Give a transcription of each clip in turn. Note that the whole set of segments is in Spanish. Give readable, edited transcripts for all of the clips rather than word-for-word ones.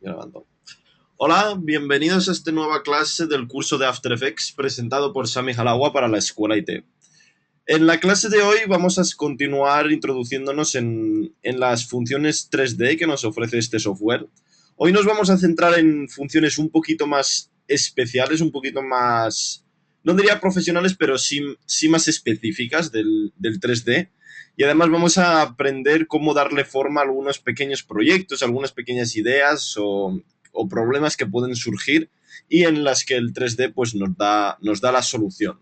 Grabando. Hola, bienvenidos a esta nueva clase del curso de After Effects presentado por Sami Halawa para la Escuela IT. En la clase de hoy vamos a continuar introduciéndonos en las funciones 3D que nos ofrece este software. Hoy nos vamos a centrar en funciones un poquito más especiales, un poquito más, no diría profesionales, pero sí más específicas del 3D. Y además vamos a aprender cómo darle forma a algunos pequeños proyectos, algunas pequeñas ideas o problemas que pueden surgir y en las que el 3D pues, nos da la solución.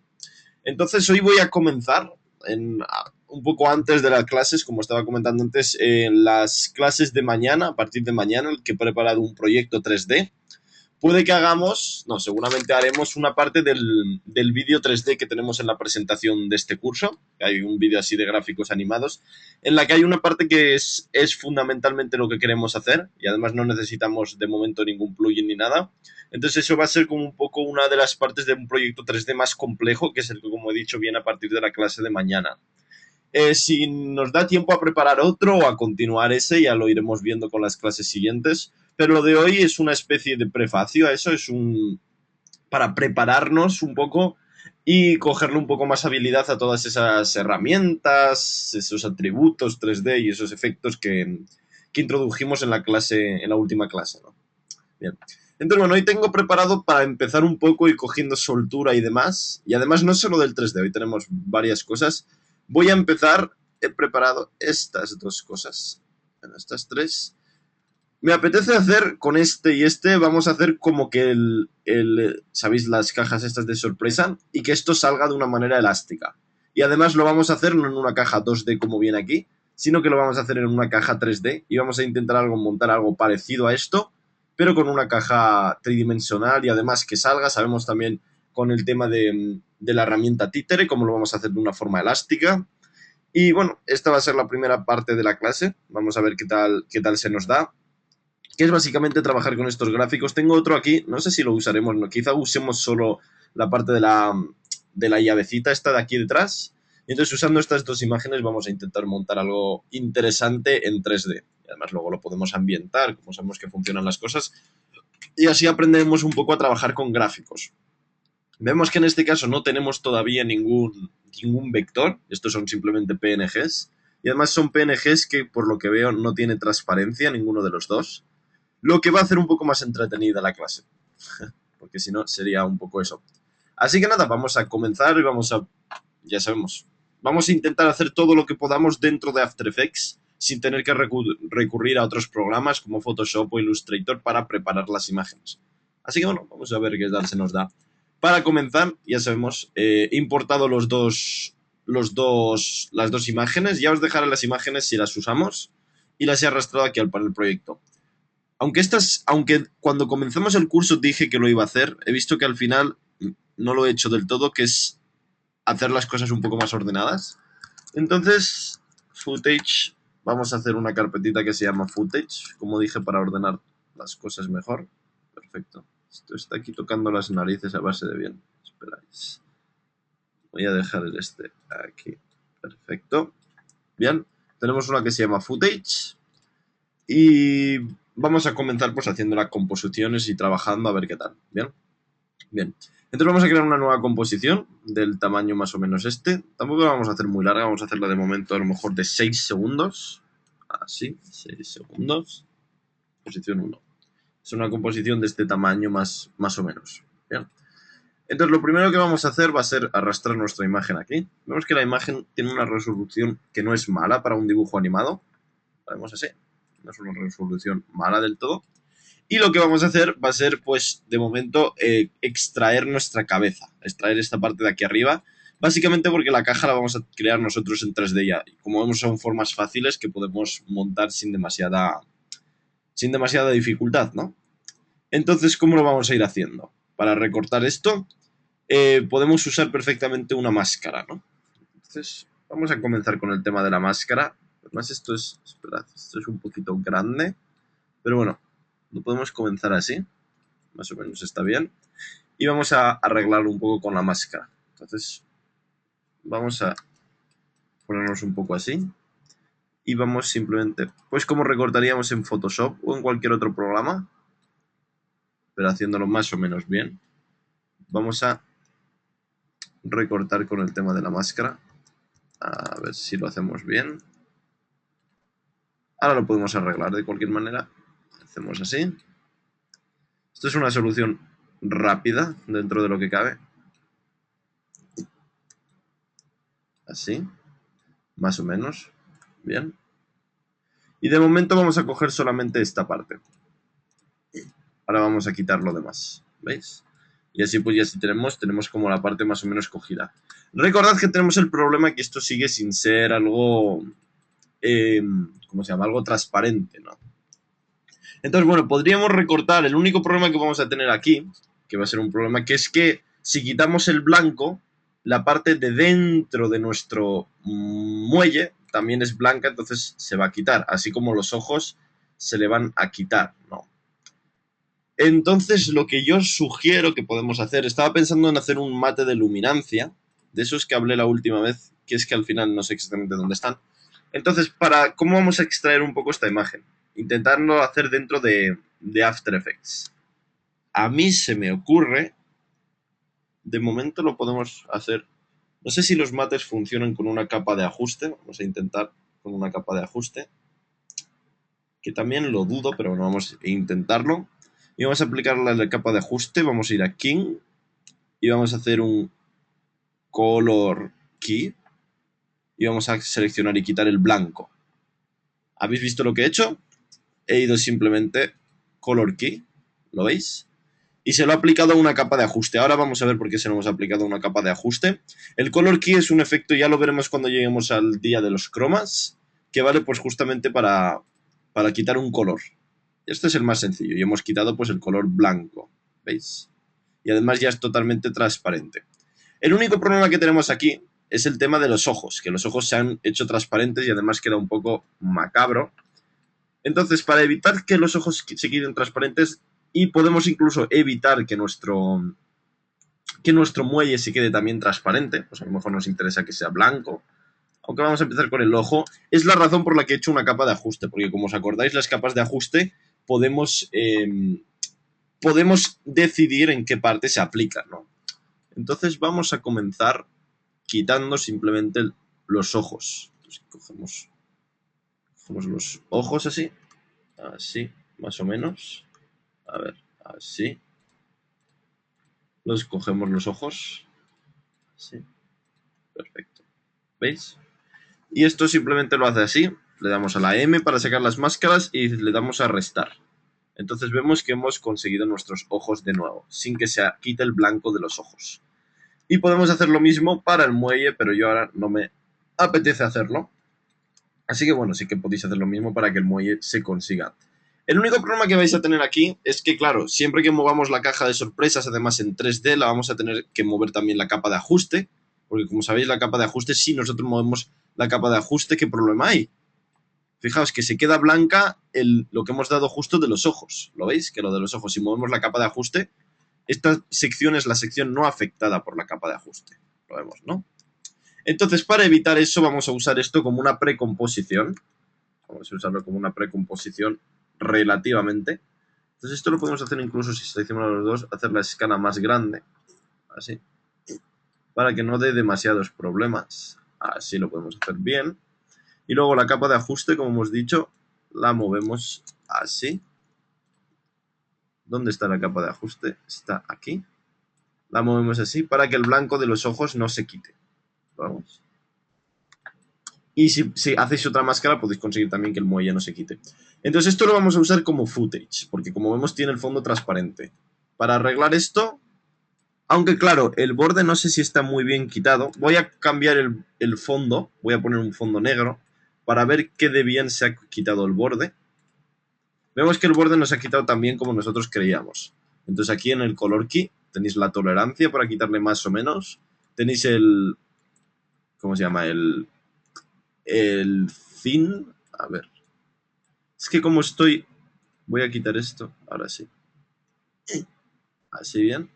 Entonces hoy voy a comenzar un poco antes de las clases, como estaba comentando antes, en las clases de mañana, a partir de mañana, que he preparado un proyecto 3D. Puede que hagamos, no, seguramente haremos una parte del vídeo 3D que tenemos en la presentación de este curso. Hay un vídeo así de gráficos animados, en la que hay una parte que es fundamentalmente lo que queremos hacer y además no necesitamos de momento ningún plugin ni nada. Entonces eso va a ser como un poco una de las partes de un proyecto 3D más complejo, que es el que, como he dicho, viene a partir de la clase de mañana. Si nos da tiempo a preparar otro o a continuar ese, ya lo iremos viendo con las clases siguientes. Pero lo de hoy es una especie de prefacio a eso, es un para prepararnos un poco y cogerle un poco más habilidad a todas esas herramientas, esos atributos 3D y esos efectos que introdujimos en la clase, en la última clase, ¿no? Bien. Entonces, bueno, hoy tengo preparado para empezar un poco y cogiendo soltura y demás. Y además no solo del 3D, hoy tenemos varias cosas. Voy a empezar, he preparado estas dos cosas. Bueno, estas tres. Me apetece hacer con este y este, vamos a hacer como que ¿sabéis? Las cajas estas de sorpresa y que esto salga de una manera elástica. Y además lo vamos a hacer no en una caja 2D como viene aquí, sino que lo vamos a hacer en una caja 3D y vamos a intentar montar algo parecido a esto, pero con una caja tridimensional y además que salga, sabemos también con el tema de la herramienta títere, cómo lo vamos a hacer de una forma elástica. Y bueno, esta va a ser la primera parte de la clase, vamos a ver qué tal se nos da, que es básicamente trabajar con estos gráficos. Tengo otro aquí, no sé si lo usaremos, no, quizá usemos solo la parte de la llavecita esta de aquí detrás. Y entonces usando estas dos imágenes vamos a intentar montar algo interesante en 3D. Y además luego lo podemos ambientar, como sabemos que funcionan las cosas. Y así aprendemos un poco a trabajar con gráficos. Vemos que en este caso no tenemos todavía ningún vector, estos son simplemente PNGs. Y además son PNGs que por lo que veo no tiene transparencia ninguno de los dos, lo que va a hacer un poco más entretenida la clase, porque si no sería un poco eso. Así que nada, vamos a comenzar y ya sabemos, vamos a intentar hacer todo lo que podamos dentro de After Effects sin tener que recurrir a otros programas como Photoshop o Illustrator para preparar las imágenes. Así que bueno, vamos a ver qué tal se nos da. Para comenzar, ya sabemos, he importado las dos imágenes, ya os dejaré las imágenes si las usamos y las he arrastrado aquí al panel proyecto. Aunque cuando comenzamos el curso dije que lo iba a hacer, he visto que al final no lo he hecho del todo, que es hacer las cosas un poco más ordenadas. Entonces, footage, vamos a hacer una carpetita que se llama footage, como dije, para ordenar las cosas mejor. Perfecto. Esto está aquí tocando las narices a base de bien. Esperáis. Voy a dejar el este aquí. Perfecto. Bien. Tenemos una que se llama footage. Y vamos a comenzar pues haciendo las composiciones y trabajando a ver qué tal. Bien. Bien. Entonces vamos a crear una nueva composición del tamaño más o menos este. Tampoco la vamos a hacer muy larga, vamos a hacerla de momento a lo mejor de 6 segundos. Así, 6 segundos. Posición 1. Es una composición de este tamaño más o menos. Bien. Entonces lo primero que vamos a hacer va a ser arrastrar nuestra imagen aquí. Vemos que la imagen tiene una resolución que no es mala para un dibujo animado. Lo vemos así. No es una resolución mala del todo. Y lo que vamos a hacer va a ser, pues, de momento, extraer nuestra cabeza, extraer esta parte de aquí arriba, básicamente porque la caja la vamos a crear nosotros en 3D ya. Y como vemos, son formas fáciles que podemos montar sin demasiada dificultad, ¿no? Entonces, ¿cómo lo vamos a ir haciendo? Para recortar esto, podemos usar perfectamente una máscara, ¿no? Entonces, vamos a comenzar con el tema de la máscara. Además, esperad, esto es un poquito grande, pero bueno, lo podemos comenzar así. Más o menos está bien. Y vamos a arreglarlo un poco con la máscara. Entonces, vamos a ponernos un poco así. Y vamos simplemente, pues como recortaríamos en Photoshop o en cualquier otro programa. pero haciéndolo más o menos bien. Vamos a recortar con el tema de la máscara. A ver si lo hacemos bien. Ahora lo podemos arreglar de cualquier manera. Hacemos así. Esto es una solución rápida dentro de lo que cabe. Así. Más o menos. Bien. Y de momento vamos a coger solamente esta parte. Ahora vamos a quitar lo demás. ¿Veis? Y así pues ya si tenemos como la parte más o menos cogida. Recordad que tenemos el problema que esto sigue sin ser algo... ¿cómo se llama? Algo transparente, ¿no? Entonces, bueno, podríamos recortar. El único problema que vamos a tener aquí, que va a ser un problema, que es que si quitamos el blanco, la parte de dentro de nuestro muelle también es blanca, entonces se va a quitar. Así como los ojos se le van a quitar, ¿no? Entonces, lo que yo sugiero que podemos hacer, estaba pensando en hacer un mate de luminancia, de esos que hablé la última vez, que es que al final no sé exactamente dónde están. Entonces, ¿cómo vamos a extraer un poco esta imagen? Intentarlo hacer dentro de After Effects. A mí se me ocurre, de momento lo podemos hacer, no sé si los mates funcionan con una capa de ajuste, vamos a intentar con una capa de ajuste, que también lo dudo, pero bueno, vamos a intentarlo. Y vamos a aplicar la capa de ajuste, vamos a ir a King y vamos a hacer un Color Key y vamos a seleccionar y quitar el blanco. ¿Habéis visto lo que he hecho? He ido simplemente Color Key, ¿lo veis? Y se lo ha aplicado a una capa de ajuste. Ahora vamos a ver por qué se lo hemos aplicado a una capa de ajuste. El Color Key es un efecto, ya lo veremos cuando lleguemos al día de los cromas, que vale pues justamente para quitar un color. Este es el más sencillo y hemos quitado pues el color blanco, ¿veis? Y además ya es totalmente transparente. El único problema que tenemos aquí es el tema de los ojos, que los ojos se han hecho transparentes y además queda un poco macabro. Entonces, para evitar que los ojos se queden transparentes, y podemos incluso evitar que nuestro muelle se quede también transparente, pues a lo mejor nos interesa que sea blanco, aunque vamos a empezar con el ojo, es la razón por la que he hecho una capa de ajuste, porque como os acordáis, las capas de ajuste podemos decidir en qué parte se aplica, ¿no? Entonces vamos a comenzar quitando simplemente los ojos. Entonces, cogemos los ojos así, más o menos. A ver, así. Los cogemos los ojos. Así. Perfecto. ¿Veis? Y esto simplemente lo hace así. Le damos a la M para sacar las máscaras y le damos a restar. Entonces vemos que hemos conseguido nuestros ojos de nuevo, sin que se quite el blanco de los ojos. Y podemos hacer lo mismo para el muelle, pero yo ahora no me apetece hacerlo. Así que bueno, sí que podéis hacer lo mismo para que el muelle se consiga. El único problema que vais a tener aquí es que, claro, siempre que movamos la caja de sorpresas, además en 3D, la vamos a tener que mover también la capa de ajuste, porque como sabéis, la capa de ajuste, si nosotros movemos la capa de ajuste, ¿qué problema hay? Fijaos que se queda blanca lo que hemos dado justo de los ojos. ¿Lo veis? Que lo de los ojos, si movemos la capa de ajuste, esta sección es la sección no afectada por la capa de ajuste. Lo vemos, ¿no? Entonces, para evitar eso, vamos a usar esto como una precomposición. Vamos a usarlo como una precomposición relativamente. Entonces, esto lo podemos hacer incluso si seleccionamos los dos, hacer la escala más grande. Así. Para que no dé demasiados problemas. Así lo podemos hacer bien. Y luego la capa de ajuste, como hemos dicho, la movemos así. ¿Dónde está la capa de ajuste? Está aquí. La movemos así para que el blanco de los ojos no se quite. Vamos. Y si hacéis otra máscara podéis conseguir también que el muelle no se quite. Entonces esto lo vamos a usar como footage, porque como vemos tiene el fondo transparente. Para arreglar esto, aunque claro, el borde no sé si está muy bien quitado, voy a cambiar el fondo, voy a poner un fondo negro, para ver qué de bien se ha quitado el borde. Vemos que el borde no se ha quitado tan bien como nosotros creíamos. Entonces aquí en el Color Key tenéis la tolerancia para quitarle más o menos. Tenéis el... ¿Cómo se llama? El thin. A ver. Es que como estoy... Voy a quitar esto. Ahora sí. Así bien.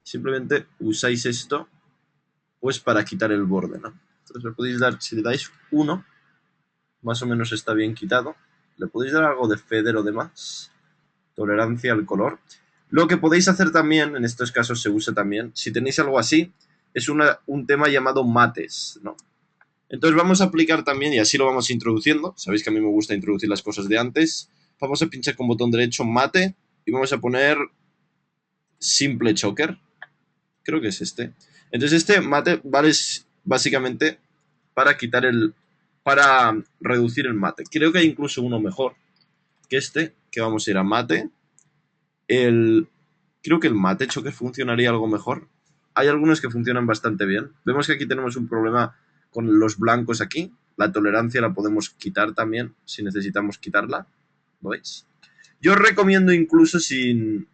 Simplemente usáis esto pues para quitar el borde, ¿no? Entonces le podéis dar, si le dais 1, más o menos está bien quitado. Le podéis dar algo de feather o demás. Tolerancia al color. Lo que podéis hacer también, en estos casos se usa también, si tenéis algo así, es un tema llamado mates, ¿no? Entonces vamos a aplicar también, y así lo vamos introduciendo, sabéis que a mí me gusta introducir las cosas de antes, vamos a pinchar con botón derecho mate y vamos a poner simple choker, creo que es este. Entonces este mate vale básicamente para quitar para reducir el mate. Creo que hay incluso uno mejor que este, que vamos a ir a mate. Creo que el mate choker funcionaría algo mejor. Hay algunos que funcionan bastante bien. Vemos que aquí tenemos un problema con los blancos aquí. La tolerancia la podemos quitar también, si necesitamos quitarla. ¿Lo veis? Yo os recomiendo incluso si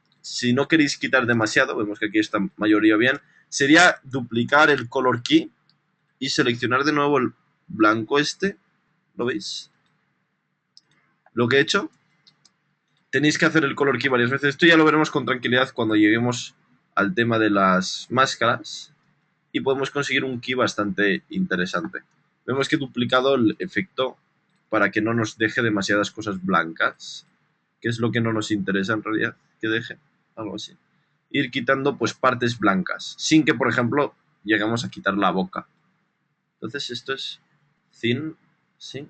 no queréis quitar demasiado, vemos que aquí está mayoría bien, sería duplicar el color key y seleccionar de nuevo el blanco este. ¿Lo veis? Lo que he hecho. Tenéis que hacer el color key varias veces. Esto ya lo veremos con tranquilidad cuando lleguemos al tema de las máscaras. Y podemos conseguir un key bastante interesante. Vemos que he duplicado el efecto para que no nos deje demasiadas cosas blancas, que es lo que no nos interesa en realidad, que deje algo así. Ir quitando pues partes blancas, sin que por ejemplo lleguemos a quitar la boca. Entonces esto es thin, ¿sí?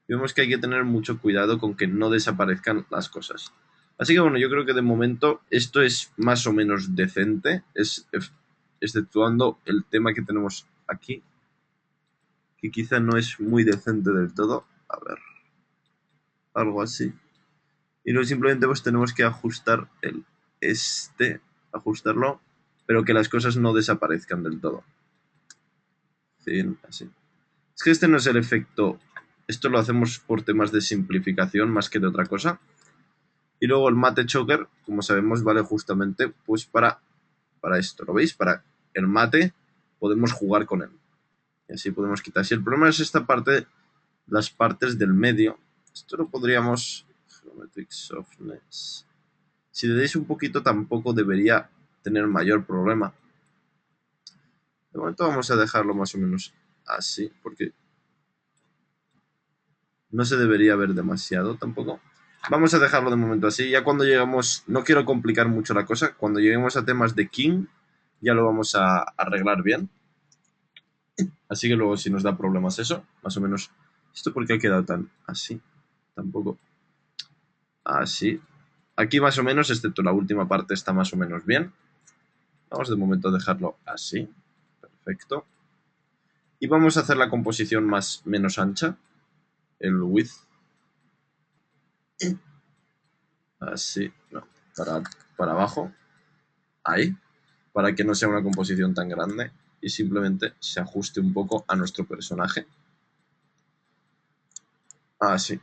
Vemos que hay que tener mucho cuidado con que no desaparezcan las cosas. Así que bueno, yo creo que de momento esto es más o menos decente, exceptuando el tema que tenemos aquí, que quizá no es muy decente del todo. A ver, algo así. Y luego simplemente pues tenemos que ajustar ajustarlo, pero que las cosas no desaparezcan del todo. Sí, así. Es que este no es el efecto, esto lo hacemos por temas de simplificación más que de otra cosa. Y luego el mate choker, como sabemos, vale justamente pues para esto, ¿lo veis? Para el mate podemos jugar con él. Y así podemos quitar. Si el problema es esta parte, las partes del medio, esto lo podríamos... Geometric Softness. Si le dais un poquito tampoco debería tener mayor problema. De momento vamos a dejarlo más o menos así, porque no se debería ver demasiado tampoco. Vamos a dejarlo de momento así. Ya cuando lleguemos, no quiero complicar mucho la cosa, cuando lleguemos a temas de King, ya lo vamos a arreglar bien. Así que luego si nos da problemas eso, más o menos... ¿Esto por qué ha quedado tan así? Tampoco... Así. Aquí más o menos, excepto la última parte, está más o menos bien. Vamos de momento a dejarlo así. Perfecto. Y vamos a hacer la composición menos ancha. El width. Así. No. Para abajo. Ahí. Para que no sea una composición tan grande. Y simplemente se ajuste un poco a nuestro personaje. Así.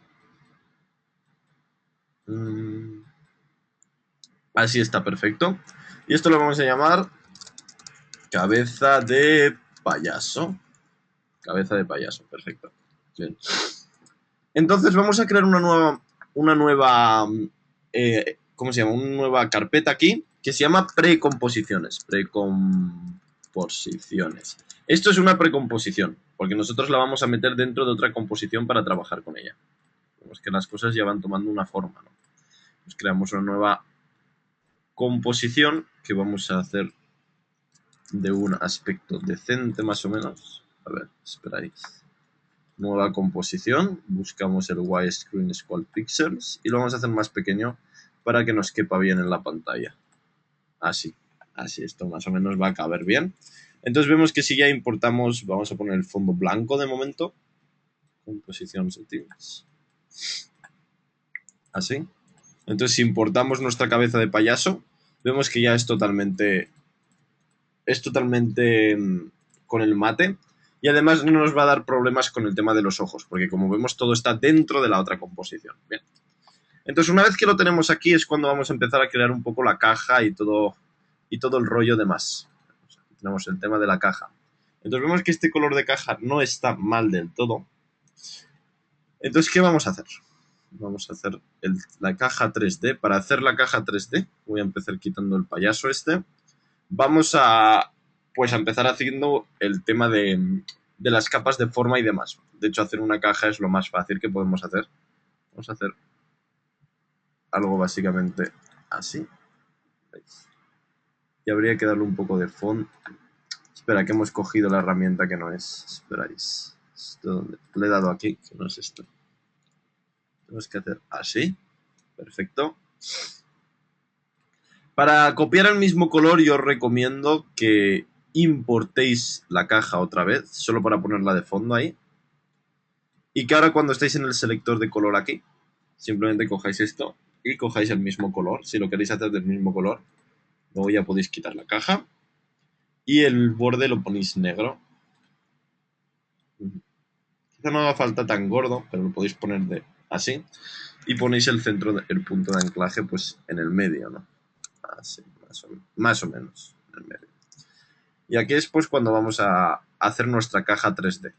Así está perfecto. Y esto lo vamos a llamar cabeza de payaso. Cabeza de payaso, perfecto. Bien. Entonces vamos a crear una nueva ¿cómo se llama? Una nueva carpeta aquí que se llama precomposiciones. Precomposiciones. Esto es una precomposición, porque nosotros la vamos a meter dentro de otra composición para trabajar con ella. Vemos que las cosas ya van tomando una forma, ¿no? Pues creamos una nueva composición que vamos a hacer de un aspecto decente más o menos. A ver, esperáis. Nueva composición, buscamos el widescreen Squad Pixels y lo vamos a hacer más pequeño para que nos quepa bien en la pantalla. Así, esto más o menos va a caber bien. Entonces vemos que si ya importamos, vamos a poner el fondo blanco de momento. Composición settings. Así. Entonces si importamos nuestra cabeza de payaso, vemos que ya es totalmente con el mate. Y además no nos va a dar problemas con el tema de los ojos, porque como vemos todo está dentro de la otra composición. Bien. Entonces una vez que lo tenemos aquí es cuando vamos a empezar a crear un poco la caja y todo el rollo demás. Aquí tenemos el tema de la caja. Entonces vemos que este color de caja no está mal del todo. Entonces, ¿qué vamos a hacer? Vamos a hacer la caja 3D. Para hacer la caja 3D, voy a empezar quitando el payaso este. Vamos a empezar haciendo el tema de las capas de forma y demás. De hecho, hacer una caja es lo más fácil que podemos hacer. Vamos a hacer algo básicamente así. ¿Veis? Y habría que darle un poco de fondo. Espera, que hemos cogido la herramienta que no es. Esperáis. Le he dado aquí, que no es esto. Tenemos que hacer así. Perfecto. Para copiar el mismo color yo os recomiendo que importéis la caja otra vez, solo para ponerla de fondo ahí. Y que ahora cuando estéis en el selector de color aquí, simplemente cojáis esto y cojáis el mismo color. Si lo queréis hacer del mismo color, luego ya podéis quitar la caja. Y el borde lo ponéis negro. Quizá no haga falta tan gordo, pero lo podéis poner así. Y ponéis el centro, el punto de anclaje, pues en el medio, ¿no? Así, más o menos, en el medio. Y aquí es pues cuando vamos a hacer nuestra caja 3D.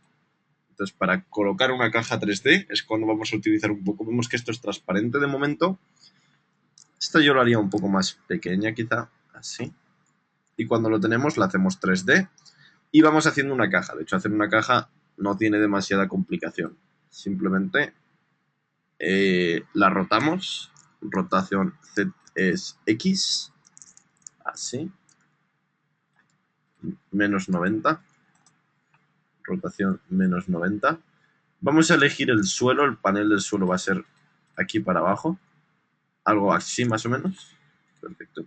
Entonces, para colocar una caja 3D es cuando vamos a utilizar un poco. Vemos que esto es transparente de momento. Esta yo lo haría un poco más pequeña, quizá, así. Y cuando lo tenemos, la hacemos 3D. Y vamos haciendo una caja. De hecho, hacer una caja no tiene demasiada complicación. Simplemente la rotamos. Rotación Z es X. Así. Menos 90. Rotación menos 90. Vamos a elegir el suelo. El panel del suelo va a ser aquí para abajo. Algo así más o menos. Perfecto.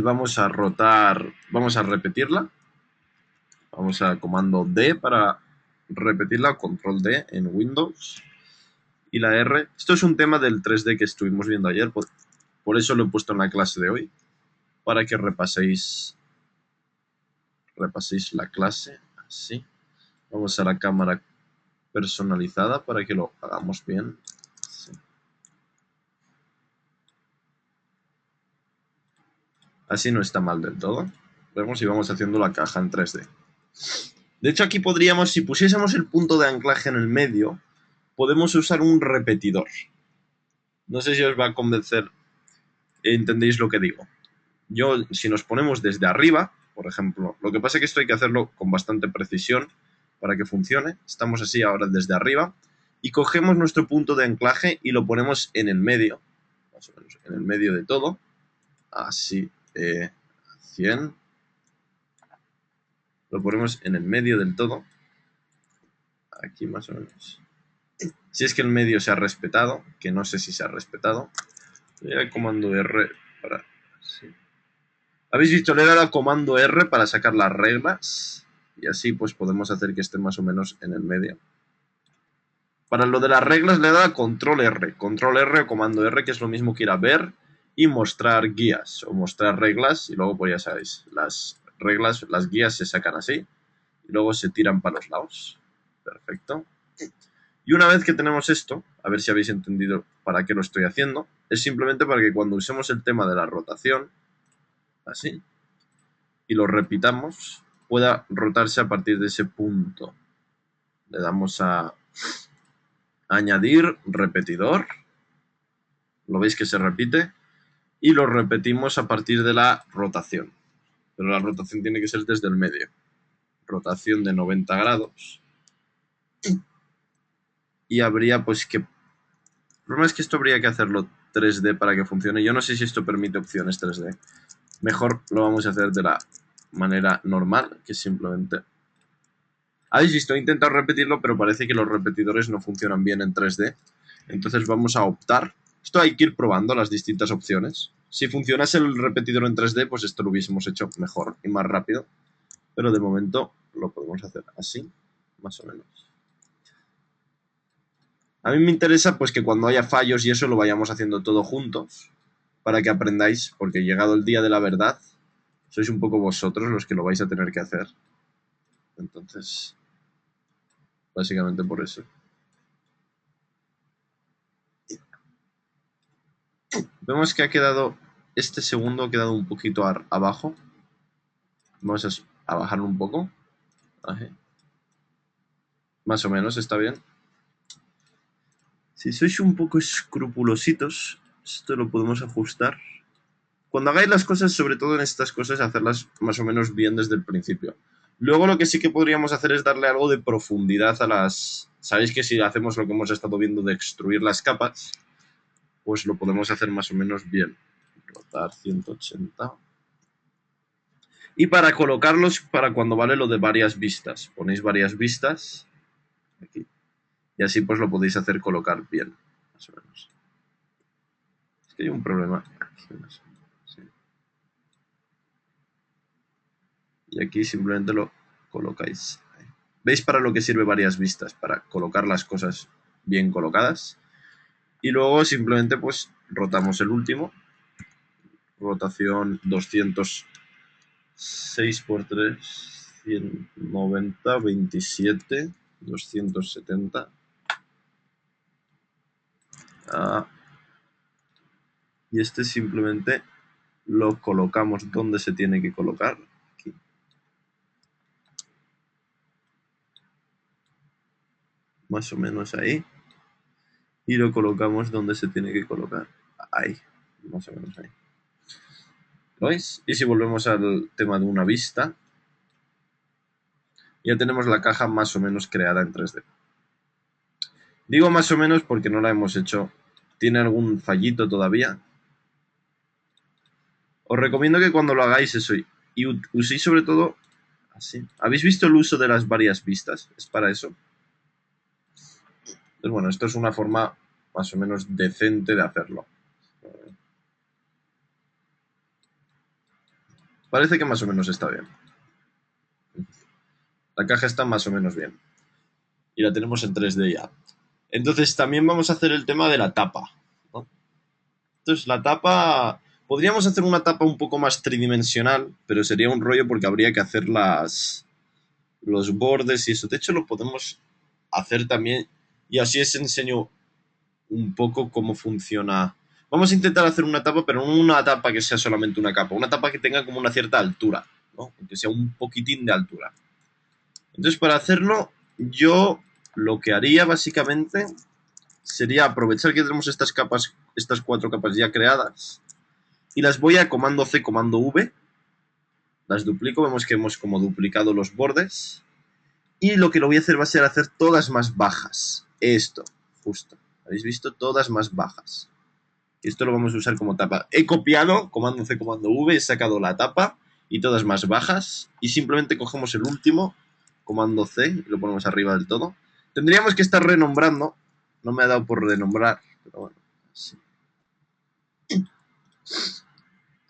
Vamos a rotar. Vamos a repetirla. Vamos a comando D para repetirla. Control D en Windows. Y la R. Esto es un tema del 3D que estuvimos viendo ayer. Por eso lo he puesto en la clase de hoy. Para que repaséis la clase. Así. Vamos a la cámara personalizada para que lo hagamos bien. Así. Así no está mal del todo. Vemos y vamos haciendo la caja en 3D. De hecho, aquí podríamos, si pusiésemos el punto de anclaje en el medio, podemos usar un repetidor. No sé si os va a convencer, entendéis lo que digo. Si nos ponemos desde arriba, por ejemplo, lo que pasa es que esto hay que hacerlo con bastante precisión para que funcione. Estamos así ahora desde arriba y cogemos nuestro punto de anclaje y lo ponemos en el medio, más o menos en el medio de todo. Así, 100. Lo ponemos en el medio del todo. Aquí más o menos. Si es que el medio se ha respetado, que no sé si se ha respetado. Le doy al comando R para... Sí. ¿Habéis visto? Le he dado al comando R para sacar las reglas. Y así pues podemos hacer que esté más o menos en el medio. Para lo de las reglas le he dado control R. Control R o comando R, que es lo mismo que ir a ver y mostrar guías o mostrar reglas. Y luego pues ya sabéis, las reglas, las guías se sacan así. Y luego se tiran para los lados. Perfecto. Y una vez que tenemos esto, a ver si habéis entendido para qué lo estoy haciendo, es simplemente para que cuando usemos el tema de la rotación, así, y lo repitamos, pueda rotarse a partir de ese punto. Le damos a añadir repetidor, lo veis que se repite, y lo repetimos a partir de la rotación. Pero la rotación tiene que ser desde el medio. Rotación de 90 grados. Y habría pues que... El problema es que esto habría que hacerlo 3D para que funcione. Yo no sé si esto permite opciones 3D. Mejor lo vamos a hacer de la manera normal, que simplemente... Habéis visto, he intentado repetirlo, pero parece que los repetidores no funcionan bien en 3D. Entonces vamos a optar. Esto hay que ir probando las distintas opciones. Si funcionase el repetidor en 3D, pues esto lo hubiésemos hecho mejor y más rápido. Pero de momento lo podemos hacer así, más o menos. A mí me interesa pues que cuando haya fallos y eso lo vayamos haciendo todo juntos, para que aprendáis, porque llegado el día de la verdad, sois un poco vosotros los que lo vais a tener que hacer. Entonces, básicamente por eso. Vemos que ha quedado, este segundo ha quedado un poquito abajo. Vamos a bajarlo un poco. Ahí. Más o menos, está bien. Si sois un poco escrupulositos, esto lo podemos ajustar. Cuando hagáis las cosas, sobre todo en estas cosas, hacerlas más o menos bien desde el principio. Luego lo que sí que podríamos hacer es darle algo de profundidad a las... Sabéis que si hacemos lo que hemos estado viendo de extruir las capas, pues lo podemos hacer más o menos bien. Rotar 180. Y para colocarlos, para cuando vale lo de varias vistas. Ponéis varias vistas aquí. Y así pues lo podéis hacer colocar bien, más o menos. Es que hay un problema aquí, no sé. Sí. Y aquí simplemente lo colocáis. ¿Veis para lo que sirve varias vistas? Para colocar las cosas bien colocadas. Y luego simplemente pues rotamos el último. Rotación 206 por 3, 190, 27, 270. Y este simplemente lo colocamos donde se tiene que colocar. Aquí. Más o menos ahí. Y lo colocamos donde se tiene que colocar. Ahí. Más o menos ahí. ¿Lo veis? Y si volvemos al tema de una vista, ya tenemos la caja más o menos creada en 3D. Digo más o menos porque no la hemos hecho. Tiene algún fallito todavía. Os recomiendo que cuando lo hagáis eso y uséis sobre todo así. ¿Habéis visto el uso de las varias vistas? Es para eso. Pues bueno, esto es una forma más o menos decente de hacerlo. Parece que más o menos está bien. La caja está más o menos bien. Y la tenemos en 3D ya. Entonces también vamos a hacer el tema de la tapa, ¿no? Entonces la tapa... Podríamos hacer una tapa un poco más tridimensional, pero sería un rollo porque habría que hacer los bordes y eso. De hecho lo podemos hacer también y así os enseño un poco cómo funciona. Vamos a intentar hacer una tapa, pero no una tapa que sea solamente una capa, una tapa que tenga como una cierta altura, ¿no? Que sea un poquitín de altura. Entonces para hacerlo yo lo que haría básicamente sería aprovechar que tenemos estas capas, estas 4 capas ya creadas y las voy a comando C, comando V, las duplico, vemos que hemos como duplicado los bordes y lo que lo voy a hacer va a ser hacer todas más bajas, esto, justo, ¿habéis visto? Todas más bajas. Y esto lo vamos a usar como tapa. He copiado, comando C, comando V, he sacado la tapa y todas más bajas y simplemente cogemos el último, comando C, y lo ponemos arriba del todo. Tendríamos que estar renombrando, no me ha dado por renombrar, pero bueno, sí.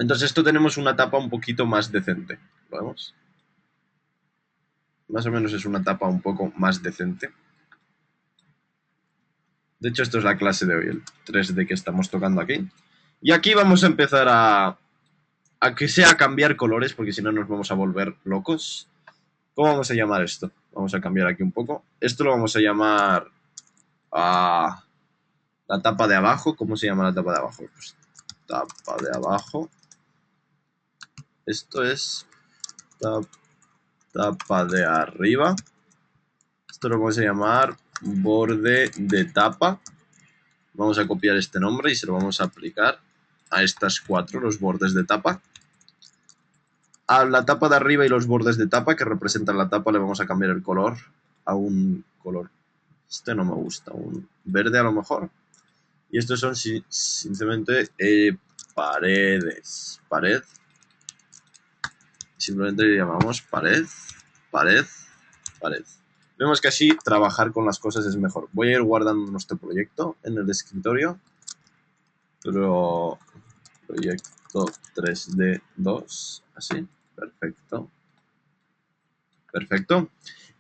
Entonces esto tenemos una tapa un poquito más decente, ¿lo vemos? Más o menos es una tapa un poco más decente. De hecho esto es la clase de hoy, el 3D que estamos tocando aquí. Y aquí vamos a empezar a que sea cambiar colores, porque si no nos vamos a volver locos. ¿Cómo vamos a llamar esto? Vamos a cambiar aquí un poco. Esto lo vamos a llamar la tapa de abajo. ¿Cómo se llama la tapa de abajo? Pues tapa de abajo. Esto es tapa de arriba. Esto lo vamos a llamar borde de tapa. Vamos a copiar este nombre y se lo vamos a aplicar a estas 4, los bordes de tapa. A la tapa de arriba y los bordes de tapa que representan la tapa le vamos a cambiar el color a un color, este no me gusta, un verde a lo mejor. Y estos son simplemente paredes, pared. Simplemente le llamamos pared, pared, pared. Vemos que así trabajar con las cosas es mejor. Voy a ir guardando nuestro proyecto en el escritorio. Proyecto 3D 2, así. Perfecto. Perfecto.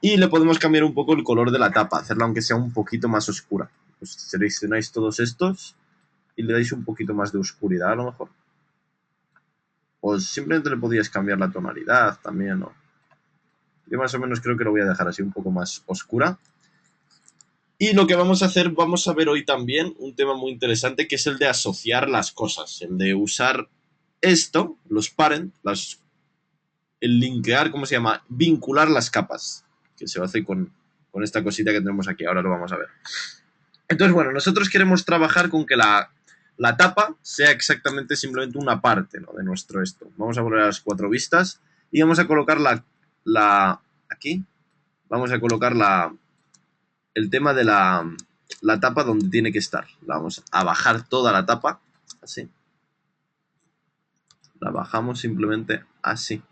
Y le podemos cambiar un poco el color de la tapa, hacerla aunque sea un poquito más oscura. Pues seleccionáis todos estos y le dais un poquito más de oscuridad a lo mejor. O simplemente le podíais cambiar la tonalidad también, ¿no? Yo más o menos creo que lo voy a dejar así un poco más oscura. Y lo que vamos a hacer, vamos a ver hoy también un tema muy interesante que es el de asociar las cosas, el de usar esto, los parent, el linkear, ¿cómo se llama? Vincular las capas, que se hace con esta cosita que tenemos aquí, ahora lo vamos a ver. Entonces, bueno, nosotros queremos trabajar con que la tapa sea exactamente simplemente una parte, ¿no?, de nuestro esto. Vamos a poner las 4 vistas y vamos a colocar aquí, vamos a colocar el tema de la tapa donde tiene que estar. La vamos a bajar toda la tapa, así. La bajamos simplemente así.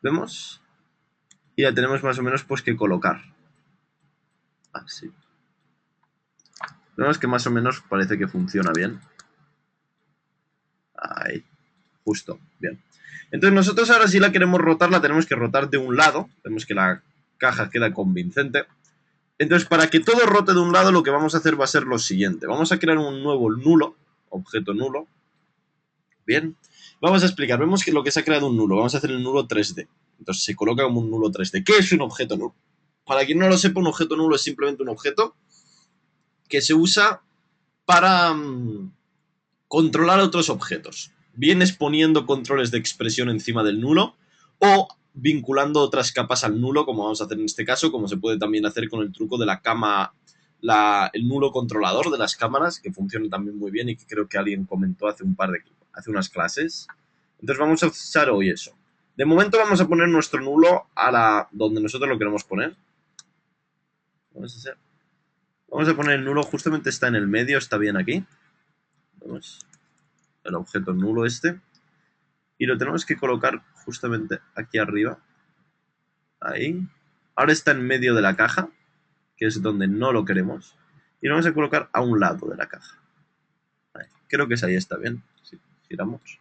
¿Vemos? Y la tenemos más o menos pues que colocar. Así. Vemos que más o menos parece que funciona bien. Ahí. Justo. Bien. Entonces nosotros ahora si la queremos rotar, la tenemos que rotar de un lado. Vemos que la caja queda convincente. Entonces para que todo rote de un lado, lo que vamos a hacer va a ser lo siguiente. Vamos a crear un nuevo nulo. Objeto nulo. Bien. Vamos a explicar. Vemos que lo que se ha creado un nulo. Vamos a hacer el nulo 3D. Entonces se coloca como un nulo 3D. ¿Qué es un objeto nulo? Para quien no lo sepa, un objeto nulo es simplemente un objeto que se usa para controlar otros objetos. Bien exponiendo controles de expresión encima del nulo o vinculando otras capas al nulo, como vamos a hacer en este caso, como se puede también hacer con el truco de la cama, el nulo controlador de las cámaras, que funciona también muy bien y que creo que alguien comentó hace unas clases. Entonces vamos a usar hoy eso. De momento vamos a poner nuestro nulo donde nosotros lo queremos poner. Vamos a poner el nulo, justamente está en el medio, está bien aquí. Vamos. El objeto nulo este. Y lo tenemos que colocar justamente aquí arriba. Ahí. Ahora está en medio de la caja, que es donde no lo queremos. Y lo vamos a colocar a un lado de la caja. Ahí. Creo que es ahí, está bien. Sí, giramos.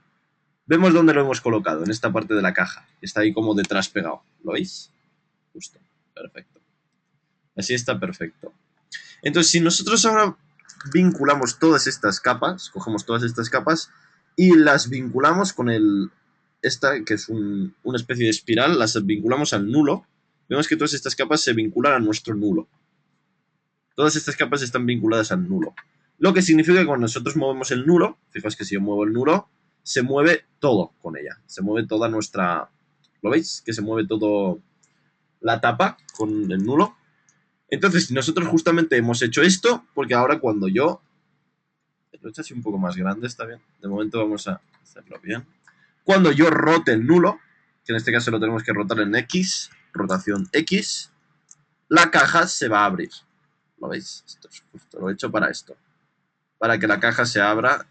Vemos dónde lo hemos colocado, en esta parte de la caja. Está ahí como detrás pegado. ¿Lo veis? Justo. Perfecto. Así está perfecto. Entonces, si nosotros ahora vinculamos todas estas capas, cogemos todas estas capas y las vinculamos con esta, que es una especie de espiral, las vinculamos al nulo, vemos que todas estas capas se vinculan a nuestro nulo. Todas estas capas están vinculadas al nulo. Lo que significa que cuando nosotros movemos el nulo, fijaos que si yo muevo el nulo, se mueve todo con ella. Se mueve toda nuestra... ¿Lo veis? Que se mueve todo la tapa con el nulo. Entonces, nosotros justamente hemos hecho esto, porque ahora cuando yo... Lo he hecho así un poco más grande, está bien. De momento vamos a hacerlo bien. Cuando yo rote el nulo, que en este caso lo tenemos que rotar en X, rotación X, la caja se va a abrir. ¿Lo veis? Esto es justo, lo he hecho para esto. Para que la caja se abra.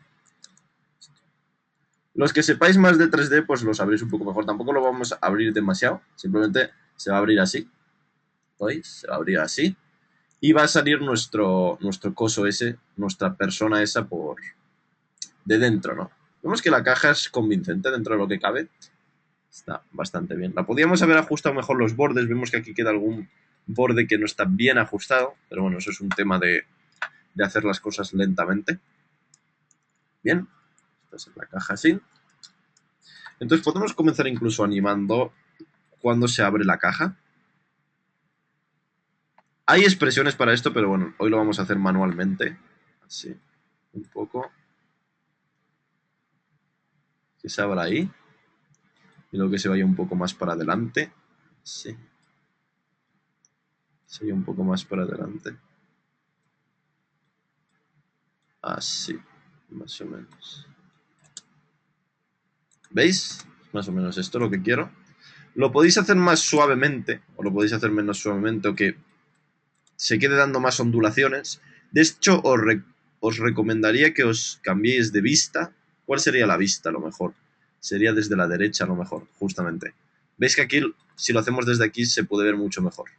Los que sepáis más de 3D, pues lo sabréis un poco mejor. Tampoco lo vamos a abrir demasiado. Simplemente se va a abrir así. ¿Lo veis? Se va a abrir así. Y va a salir nuestro coso ese, nuestra persona esa por de dentro, ¿no? Vemos que la caja es convincente dentro de lo que cabe. Está bastante bien. La podíamos haber ajustado mejor los bordes. Vemos que aquí queda algún borde que no está bien ajustado. Pero bueno, eso es un tema de hacer las cosas lentamente. Bien. Esta es la caja así. Entonces podemos comenzar incluso animando cuando se abre la caja. Hay expresiones para esto, pero bueno, hoy lo vamos a hacer manualmente. Así, un poco. Que se abra ahí. Y luego que se vaya un poco más para adelante. Sí. Se vaya un poco más para adelante. Así, más o menos. ¿Veis? Más o menos esto es lo que quiero. Lo podéis hacer más suavemente, o lo podéis hacer menos suavemente, o que se quede dando más ondulaciones. De hecho, os recomendaría que os cambiéis de vista. ¿Cuál sería la vista a lo mejor? Sería desde la derecha a lo mejor, justamente. ¿Veis que aquí, si lo hacemos desde aquí, se puede ver mucho mejor?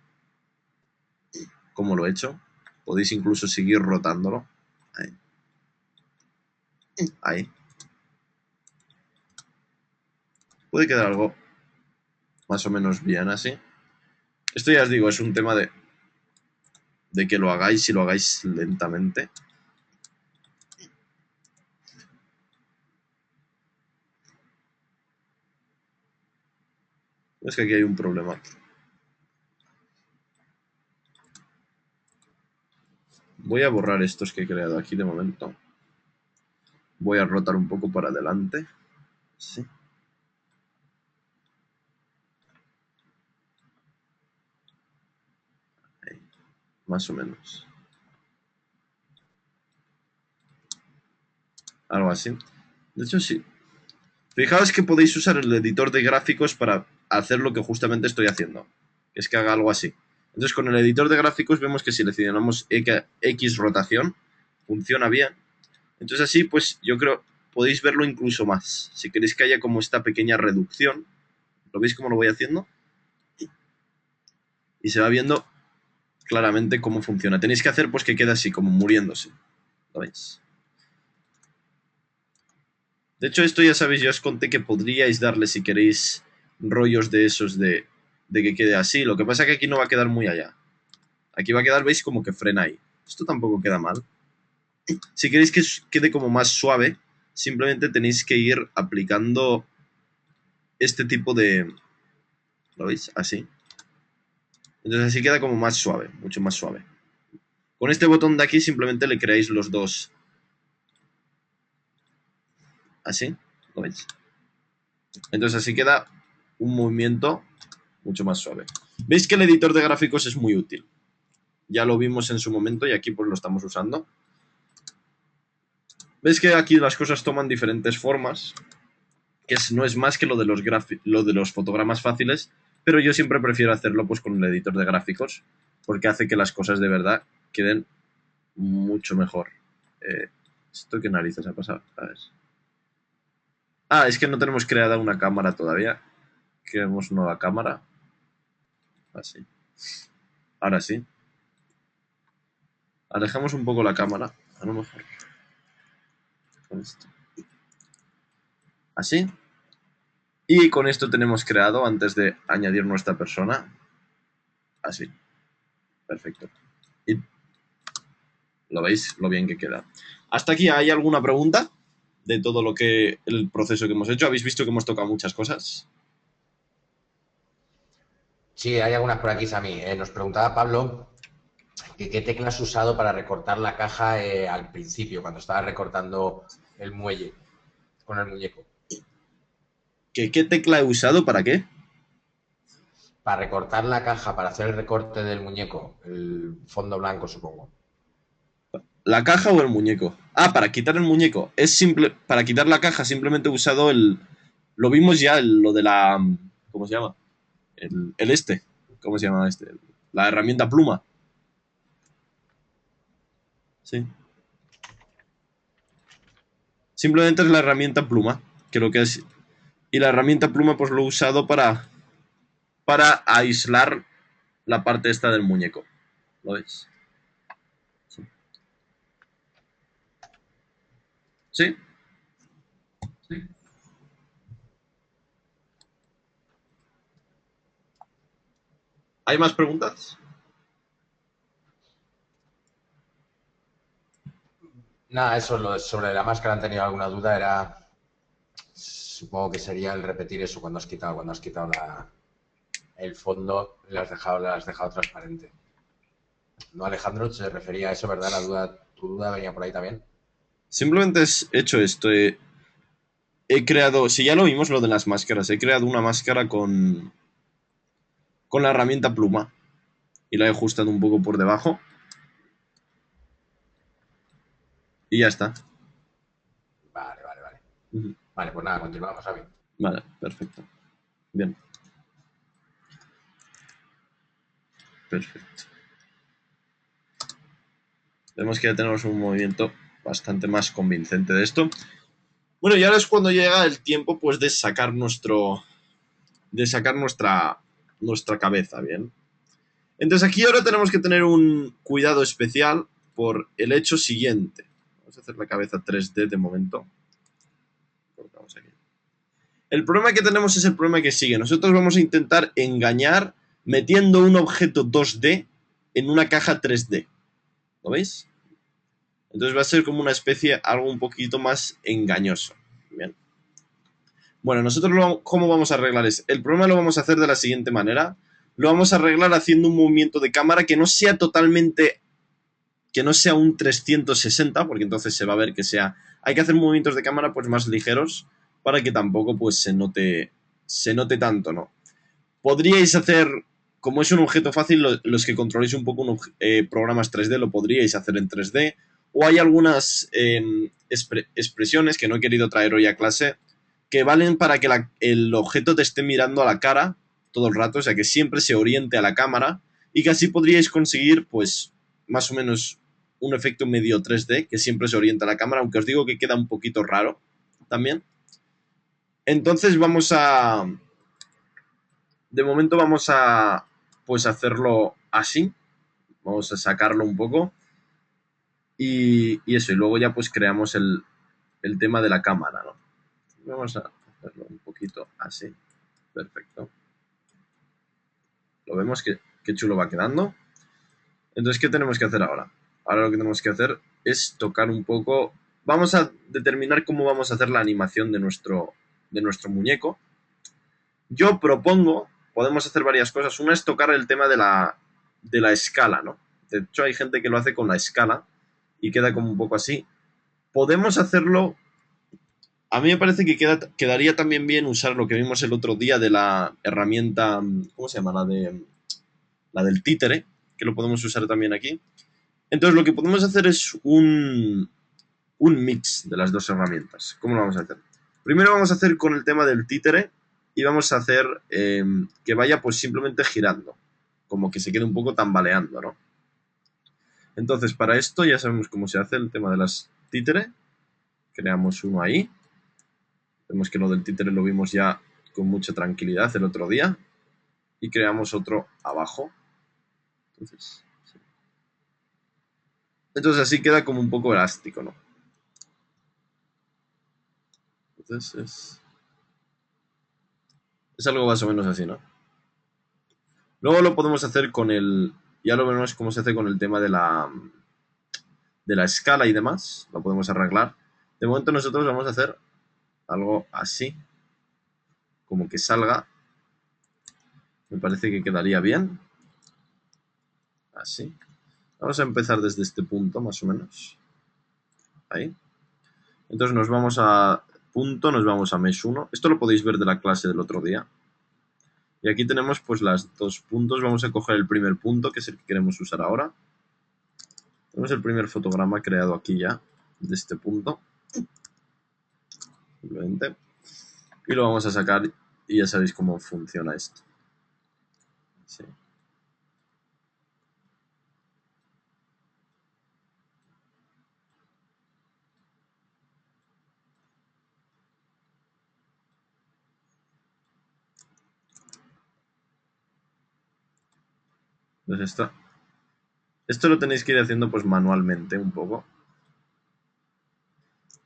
¿Cómo lo he hecho? Podéis incluso seguir rotándolo. Ahí. Ahí. Puede quedar algo más o menos bien así. Esto ya os digo, es un tema de que lo hagáis y lo hagáis lentamente. Es que aquí hay un problema. Voy a borrar estos que he creado aquí de momento. Voy a rotar un poco para adelante. Sí. Ahí. Más o menos. Algo así. De hecho, sí. Fijaos que podéis usar el editor de gráficos para hacer lo que justamente estoy haciendo. Es que haga algo así. Entonces con el editor de gráficos vemos que si seleccionamos X rotación, funciona bien. Entonces así pues yo creo podéis verlo incluso más. Si queréis que haya como esta pequeña reducción, ¿lo veis cómo lo voy haciendo? Y se va viendo claramente cómo funciona. Tenéis que hacer pues que quede así, como muriéndose. ¿Lo veis? De hecho, esto ya sabéis, yo os conté que podríais darle, si queréis, rollos de esos de que quede así. Lo que pasa es que aquí no va a quedar muy allá. Aquí va a quedar, veis, como que frena ahí. Esto tampoco queda mal. Si queréis que quede como más suave, simplemente tenéis que ir aplicando este tipo de... ¿Lo veis? Así. Entonces así queda como más suave, mucho más suave. Con este botón de aquí simplemente le creáis los dos. Así, ¿lo veis? Entonces así queda un movimiento mucho más suave. Veis que el editor de gráficos es muy útil. Ya lo vimos en su momento y aquí pues lo estamos usando. Veis que aquí las cosas toman diferentes formas, que no es más que lo de los fotogramas fáciles, pero yo siempre prefiero hacerlo pues con el editor de gráficos, porque hace que las cosas de verdad queden mucho mejor. ¿Esto qué narices ha pasado? A ver. Ah, es que no tenemos creada una cámara todavía. Creamos nueva cámara. Así. Ahora sí. Alejamos un poco la cámara. A lo mejor. Con esto. Así. Y con esto tenemos creado, antes de añadir nuestra persona. Así. Perfecto. Y lo veis lo bien que queda. ¿Hasta aquí hay alguna pregunta de todo lo que el proceso que hemos hecho? ¿Habéis visto que hemos tocado muchas cosas? Sí, hay algunas por aquí, Sammy. Nos preguntaba Pablo que qué tecla has usado para recortar la caja al principio, cuando estaba recortando el muelle con el muñeco. ¿Qué tecla he usado para qué? Para recortar la caja, para hacer el recorte del muñeco, el fondo blanco, supongo. ¿La caja o el muñeco? Ah, para quitar el muñeco. Es simple. Para quitar la caja simplemente he usado el. Lo vimos ya, lo de la. ¿Cómo se llama? El este. ¿Cómo se llama este? La herramienta pluma. Sí. Simplemente es la herramienta pluma. Que lo que es. Y la herramienta pluma, pues lo he usado para aislar la parte esta del muñeco. ¿Lo ves? Sí. ¿Sí? Sí. ¿Hay más preguntas? Nada, eso, sobre la máscara han tenido alguna duda, era, supongo que sería el repetir eso cuando has quitado el fondo, lo has dejado transparente. No, Alejandro, se refería a eso, ¿verdad? Tu duda venía por ahí también. Simplemente he hecho esto. He creado. Si ya lo vimos lo de las máscaras. He creado una máscara con la herramienta pluma. Y la he ajustado un poco por debajo. Y ya está. Vale, vale, vale. Ujú. Vale, pues nada, continuamos, Avi. Vale, perfecto. Bien, perfecto. Vemos que ya tenemos un movimiento bastante más convincente de esto. Bueno, y ahora es cuando llega el tiempo pues de sacar nuestra cabeza, ¿bien? Entonces aquí ahora tenemos que tener un cuidado especial por el hecho siguiente. Vamos a hacer la cabeza 3D de momento. Colocamos aquí. El problema que tenemos es el problema que sigue. Nosotros vamos a intentar engañar metiendo un objeto 2D en una caja 3D. ¿Lo veis? Entonces va a ser como una especie, algo un poquito más engañoso. Bien. Bueno, nosotros ¿cómo vamos a arreglar eso? El problema lo vamos a hacer de la siguiente manera. Lo vamos a arreglar haciendo un movimiento de cámara que no sea totalmente, que no sea un 360, porque entonces se va a ver que sea... Hay que hacer movimientos de cámara pues más ligeros para que tampoco pues se note tanto, ¿no? Podríais hacer, como es un objeto fácil, los que controléis un poco programas 3D lo podríais hacer en 3D, o hay algunas expresiones que no he querido traer hoy a clase que valen para que el objeto te esté mirando a la cara todo el rato, o sea, que siempre se oriente a la cámara y que así podríais conseguir, pues, más o menos un efecto medio 3D, que siempre se orienta la cámara, aunque os digo que queda un poquito raro también. Entonces vamos a... De momento vamos a, pues, hacerlo así. Vamos a sacarlo un poco. Y eso, y luego ya pues creamos el tema de la cámara, ¿no? Vamos a hacerlo un poquito así. Perfecto. Lo vemos que chulo va quedando. Entonces, ¿qué tenemos que hacer ahora? Ahora lo que tenemos que hacer es tocar un poco. Vamos a determinar cómo vamos a hacer la animación de nuestro muñeco. Yo propongo, podemos hacer varias cosas. Una es tocar el tema de la escala, ¿no? De hecho, hay gente que lo hace con la escala y queda como un poco así. Podemos hacerlo. A mí me parece que quedaría también bien usar lo que vimos el otro día de la herramienta, ¿cómo se llama? La del títere, que lo podemos usar también aquí. Entonces lo que podemos hacer es un mix de las dos herramientas. ¿Cómo lo vamos a hacer? Primero vamos a hacer con el tema del títere y vamos a hacer que vaya pues simplemente girando, como que se quede un poco tambaleando, ¿no? Entonces para esto ya sabemos cómo se hace el tema de las títere. Creamos uno ahí. Vemos que lo del títere lo vimos ya con mucha tranquilidad el otro día. Y creamos otro abajo. Entonces, sí. Entonces así queda como un poco elástico, ¿no? Entonces es algo más o menos así, ¿no? Luego lo podemos hacer con el... Ya lo vemos cómo se hace con el tema de la escala y demás. Lo podemos arreglar. De momento nosotros vamos a hacer algo así. Como que salga. Me parece que quedaría bien. Así. Vamos a empezar desde este punto, más o menos. Ahí. Entonces nos vamos a punto, nos vamos a Mesh 1. Esto lo podéis ver de la clase del otro día. Y aquí tenemos pues las dos puntos. Vamos a coger el primer punto, que es el que queremos usar ahora. Tenemos el primer fotograma creado aquí ya, de este punto. Simplemente. Y lo vamos a sacar y ya sabéis cómo funciona esto. Sí. Entonces esto lo tenéis que ir haciendo pues manualmente un poco.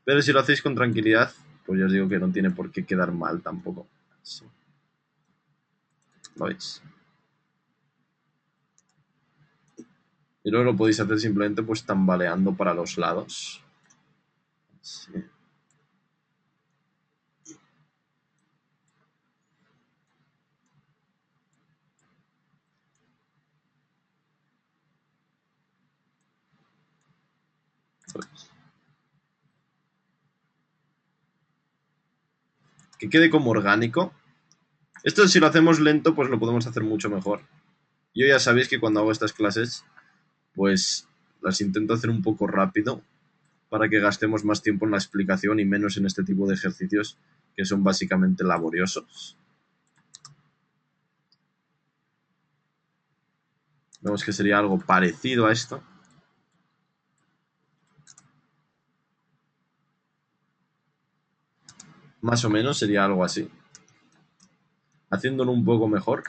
Pero si lo hacéis con tranquilidad, pues ya os digo que no tiene por qué quedar mal tampoco. Sí. ¿Lo veis? Y luego lo podéis hacer simplemente pues tambaleando para los lados. Sí. Pues, que quede como orgánico. Esto si lo hacemos lento pues lo podemos hacer mucho mejor. Yo ya sabéis que cuando hago estas clases pues las intento hacer un poco rápido para que gastemos más tiempo en la explicación y menos en este tipo de ejercicios que son básicamente laboriosos. Vemos que sería algo parecido a esto. Más o menos sería algo así. Haciéndolo un poco mejor.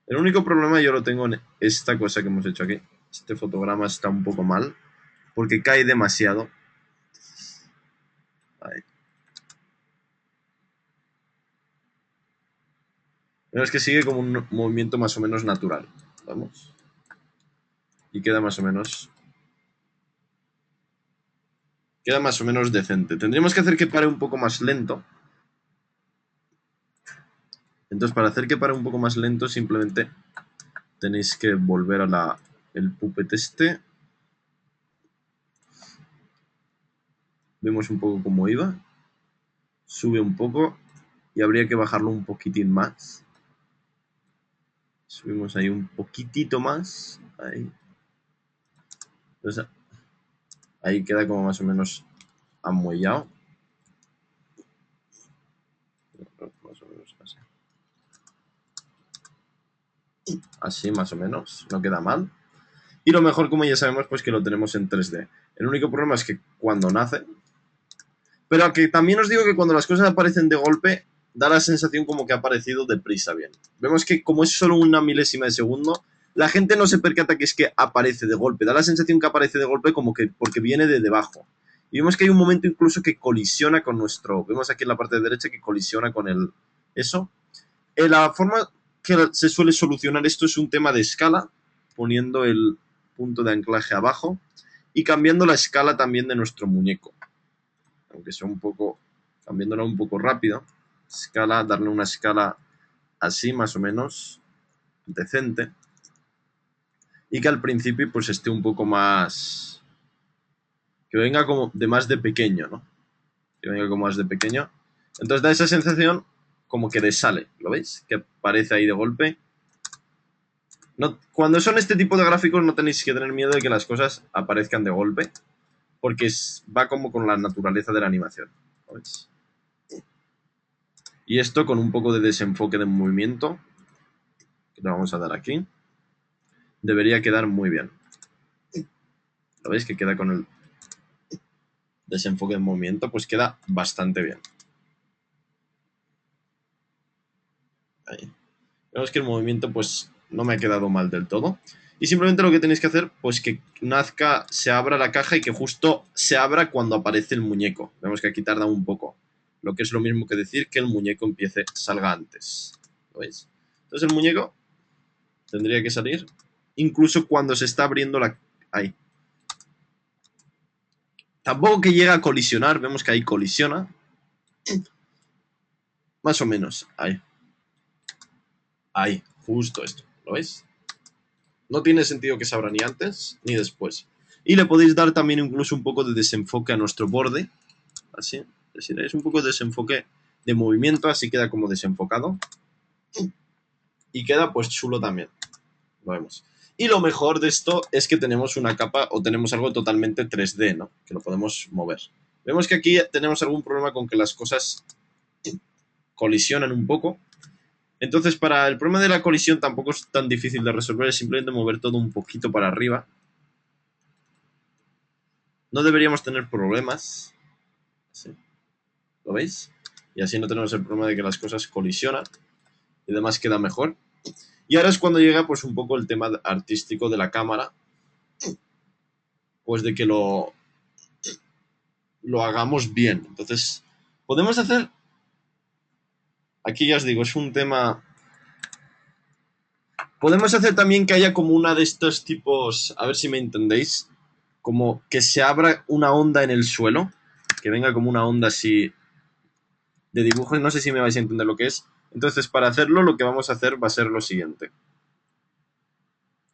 El único problema yo lo tengo en esta cosa que hemos hecho aquí. Este fotograma está un poco mal porque cae demasiado. Ahí. Pero es que sigue como un movimiento más o menos natural. Vamos. Y queda más o menos... Queda más o menos decente. Tendríamos que hacer que pare un poco más lento. Entonces, para hacer que pare un poco más lento, simplemente tenéis que volver a el puppet este. Vemos un poco cómo iba. Sube un poco y habría que bajarlo un poquitín más. Subimos ahí un poquitito más. Ahí. Entonces, ahí queda como más o menos amuellado. Más o menos así. Así más o menos, no queda mal. Y lo mejor, como ya sabemos, pues que lo tenemos en 3D. El único problema es que cuando nace... Pero que también os digo que cuando las cosas aparecen de golpe, da la sensación como que ha aparecido deprisa bien. Vemos que como es solo una milésima de segundo, la gente no se percata que es que aparece de golpe. Da la sensación que aparece de golpe como que porque viene de debajo. Y vemos que hay un momento incluso que colisiona con nuestro... Vemos aquí en la parte de derecha que colisiona con el... Eso. La forma que se suele solucionar esto es un tema de escala, poniendo el punto de anclaje abajo y cambiando la escala también de nuestro muñeco. Aunque sea un poco, cambiándola un poco rápido. Escala, darle una escala así más o menos decente. Y que al principio pues esté un poco más... Que venga como de más de pequeño, ¿no? Que venga como más de pequeño. Entonces da esa sensación como que desale, ¿lo veis? Que aparece ahí de golpe. No, cuando son este tipo de gráficos no tenéis que tener miedo de que las cosas aparezcan de golpe, porque va como con la naturaleza de la animación, ¿sabes? Y esto con un poco de desenfoque de movimiento, que le vamos a dar aquí, debería quedar muy bien. ¿Lo veis? Que queda con el desenfoque de movimiento, pues queda bastante bien. Ahí. Vemos que el movimiento pues no me ha quedado mal del todo. Y simplemente lo que tenéis que hacer, pues que nazca, se abra la caja y que justo se abra cuando aparece el muñeco. Vemos que aquí tarda un poco. Lo que es lo mismo que decir que el muñeco salga antes. ¿Lo veis? Entonces el muñeco tendría que salir incluso cuando se está abriendo la... Ahí. Tampoco que llega a colisionar. Vemos que ahí colisiona. Más o menos. Ahí. Ahí. Justo esto. ¿Lo veis? No tiene sentido que se abra ni antes ni después. Y le podéis dar también incluso un poco de desenfoque a nuestro borde. Así. Es decir, es un poco de desenfoque de movimiento, así queda como desenfocado. Y queda pues chulo también. Lo vemos. Y lo mejor de esto es que tenemos una capa o tenemos algo totalmente 3D, ¿no? Que lo podemos mover. Vemos que aquí tenemos algún problema con que las cosas colisionan un poco. Entonces, para el problema de la colisión tampoco es tan difícil de resolver, es simplemente mover todo un poquito para arriba. No deberíamos tener problemas. ¿Sí? ¿Lo veis? Y así no tenemos el problema de que las cosas colisionan y demás queda mejor. Y ahora es cuando llega pues un poco el tema artístico de la cámara. Pues de que lo hagamos bien. Entonces, podemos hacer... Aquí ya os digo, es un tema... Podemos hacer también que haya como una de estos tipos... A ver si me entendéis. Como que se abra una onda en el suelo. Que venga como una onda así de dibujo. Y no sé si me vais a entender lo que es. Entonces, para hacerlo, lo que vamos a hacer va a ser lo siguiente.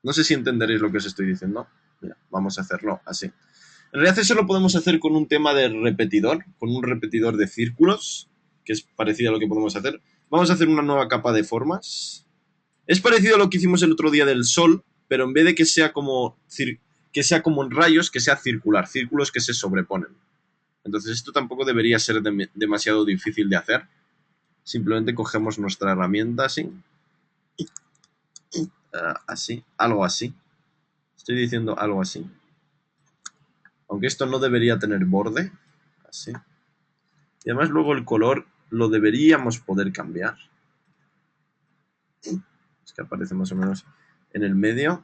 No sé si entenderéis lo que os estoy diciendo. Mira, vamos a hacerlo así. En realidad eso lo podemos hacer con un tema de repetidor, con un repetidor de círculos, que es parecido a lo que podemos hacer. Vamos a hacer una nueva capa de formas. Es parecido a lo que hicimos el otro día del sol, pero en vez de que sea como en rayos, que sea circular, círculos que se sobreponen. Entonces esto tampoco debería ser demasiado difícil de hacer. Simplemente cogemos nuestra herramienta así. Así, algo así. Estoy diciendo algo así. Aunque esto no debería tener borde. Así. Y además luego el color lo deberíamos poder cambiar. Es que aparece más o menos en el medio.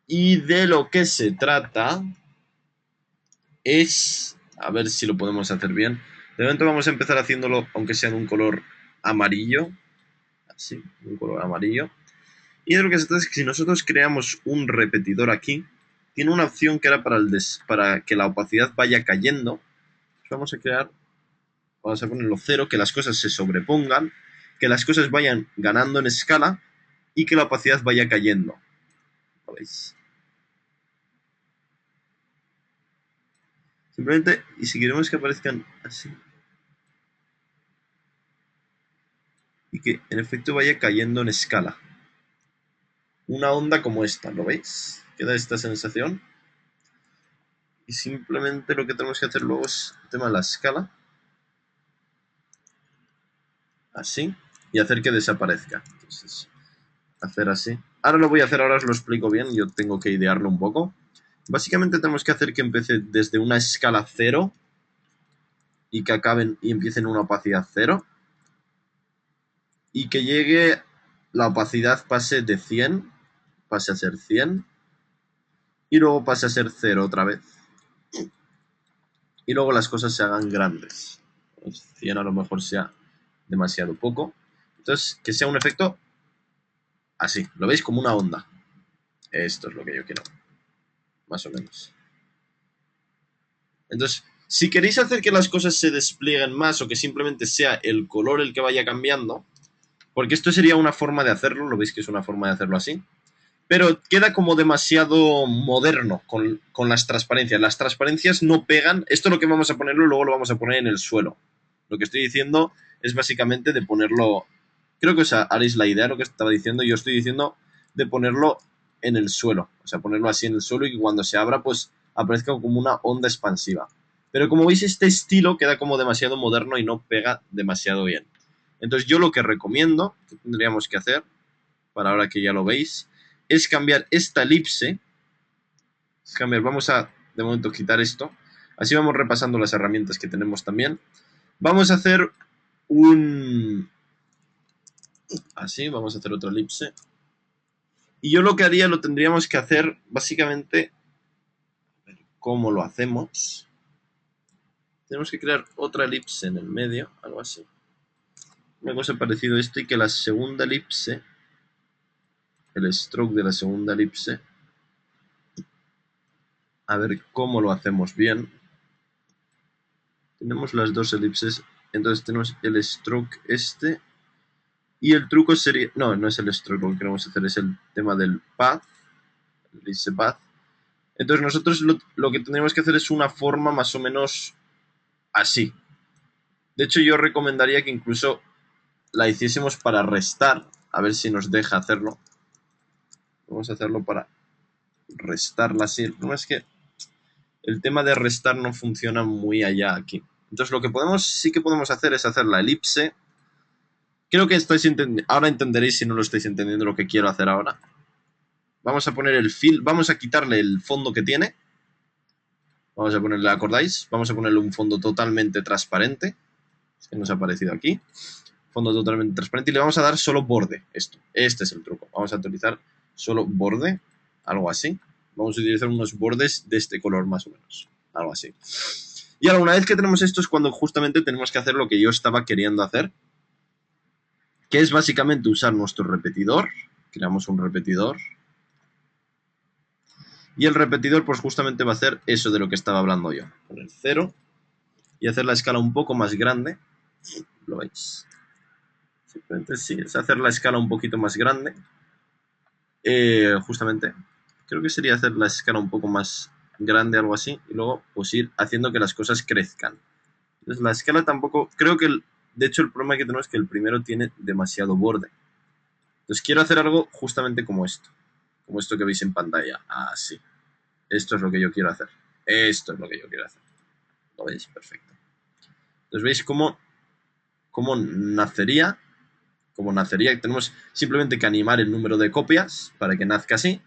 Y de lo que se trata es... A ver si lo podemos hacer bien. De momento vamos a empezar haciéndolo, aunque sea de un color amarillo. Así, un color amarillo. Y de lo que se trata es que si nosotros creamos un repetidor aquí, tiene una opción que era para que la opacidad vaya cayendo. Vamos a crear... Vamos a ponerlo 0, que las cosas se sobrepongan, que las cosas vayan ganando en escala y que la opacidad vaya cayendo. ¿Lo veis? Simplemente, y si queremos que aparezcan así, y que en efecto vaya cayendo en escala. Una onda como esta, ¿lo veis? Queda esta sensación. Y simplemente lo que tenemos que hacer luego es el tema de la escala. Así. Y hacer que desaparezca. Entonces, hacer así. Ahora lo voy a hacer, ahora os lo explico bien. Yo tengo que idearlo un poco. Básicamente tenemos que hacer que empiece desde una escala 0 y que acaben y empiecen una opacidad 0. Y que llegue, la opacidad pase de 100, pase a ser 100. Y luego pase a ser 0 otra vez. Y luego las cosas se hagan grandes. Pues 100 a lo mejor sea demasiado poco. Entonces, que sea un efecto así. ¿Lo veis? Como una onda. Esto es lo que yo quiero. Más o menos. Entonces, si queréis hacer que las cosas se desplieguen más o que simplemente sea el color el que vaya cambiando, porque esto sería una forma de hacerlo, lo veis que es una forma de hacerlo así, pero queda como demasiado moderno con las transparencias. Las transparencias no pegan. Esto es lo que vamos a ponerlo, luego lo vamos a poner en el suelo. Lo que estoy diciendo es básicamente de ponerlo... Creo que os haréis la idea de lo que estaba diciendo. Yo estoy diciendo de ponerlo en el suelo. O sea, ponerlo así en el suelo y que cuando se abra, pues aparezca como una onda expansiva. Pero como veis, este estilo queda como demasiado moderno y no pega demasiado bien. Entonces yo lo que recomiendo, que tendríamos que hacer, para ahora que ya lo veis, es cambiar esta elipse. Vamos a, de momento, quitar esto. Así vamos repasando las herramientas que tenemos también. Vamos a hacer así, vamos a hacer otra elipse. Y yo lo que haría, lo tendríamos que hacer, básicamente, ¿cómo lo hacemos? Tenemos que crear otra elipse en el medio, algo así. Una cosa parecida a esto y que la segunda elipse, el stroke de la segunda elipse, a ver cómo lo hacemos bien. Tenemos las dos elipses, entonces tenemos el stroke este. Y el truco sería... No, no es el stroke lo que queremos hacer, es el tema del path. El ellipse path. Entonces nosotros lo que tendríamos que hacer es una forma más o menos así. De hecho, yo recomendaría que incluso la hiciésemos para restar. A ver si nos deja hacerlo. Vamos a hacerlo para restarla así. El problema es que el tema de restar no funciona muy allá aquí. Entonces lo que sí que podemos hacer es hacer la elipse. Creo que estáis entendiendo. Ahora entenderéis si no lo estáis entendiendo lo que quiero hacer ahora. Vamos a poner el fill. Vamos a quitarle el fondo que tiene. Vamos a ponerle, ¿acordáis? Vamos a ponerle un fondo totalmente transparente. Que nos ha aparecido aquí. Fondo totalmente transparente. Y le vamos a dar solo borde. Esto. Este es el truco. Vamos a utilizar solo borde. Algo así. Vamos a utilizar unos bordes de este color más o menos. Algo así. Y ahora, una vez que tenemos esto es cuando justamente tenemos que hacer lo que yo estaba queriendo hacer. Que es básicamente usar nuestro repetidor. Creamos un repetidor. Y el repetidor pues justamente va a hacer eso de lo que estaba hablando yo. Poner 0 y hacer la escala un poco más grande. ¿Lo veis? Simplemente sí, es hacer la escala un poquito más grande. Justamente, creo que sería hacer la escala un poco más grande, algo así. Y luego pues ir haciendo que las cosas crezcan. Entonces la escala tampoco... Creo que, de hecho, el problema que tenemos es que el primero tiene demasiado borde. Entonces quiero hacer algo justamente como esto. Como esto que veis en pantalla. Así. Esto es lo que yo quiero hacer. Esto es lo que yo quiero hacer. ¿Lo veis? Perfecto. Entonces veis cómo nacería. Como nacería. Tenemos simplemente que animar el número de copias para que nazca así.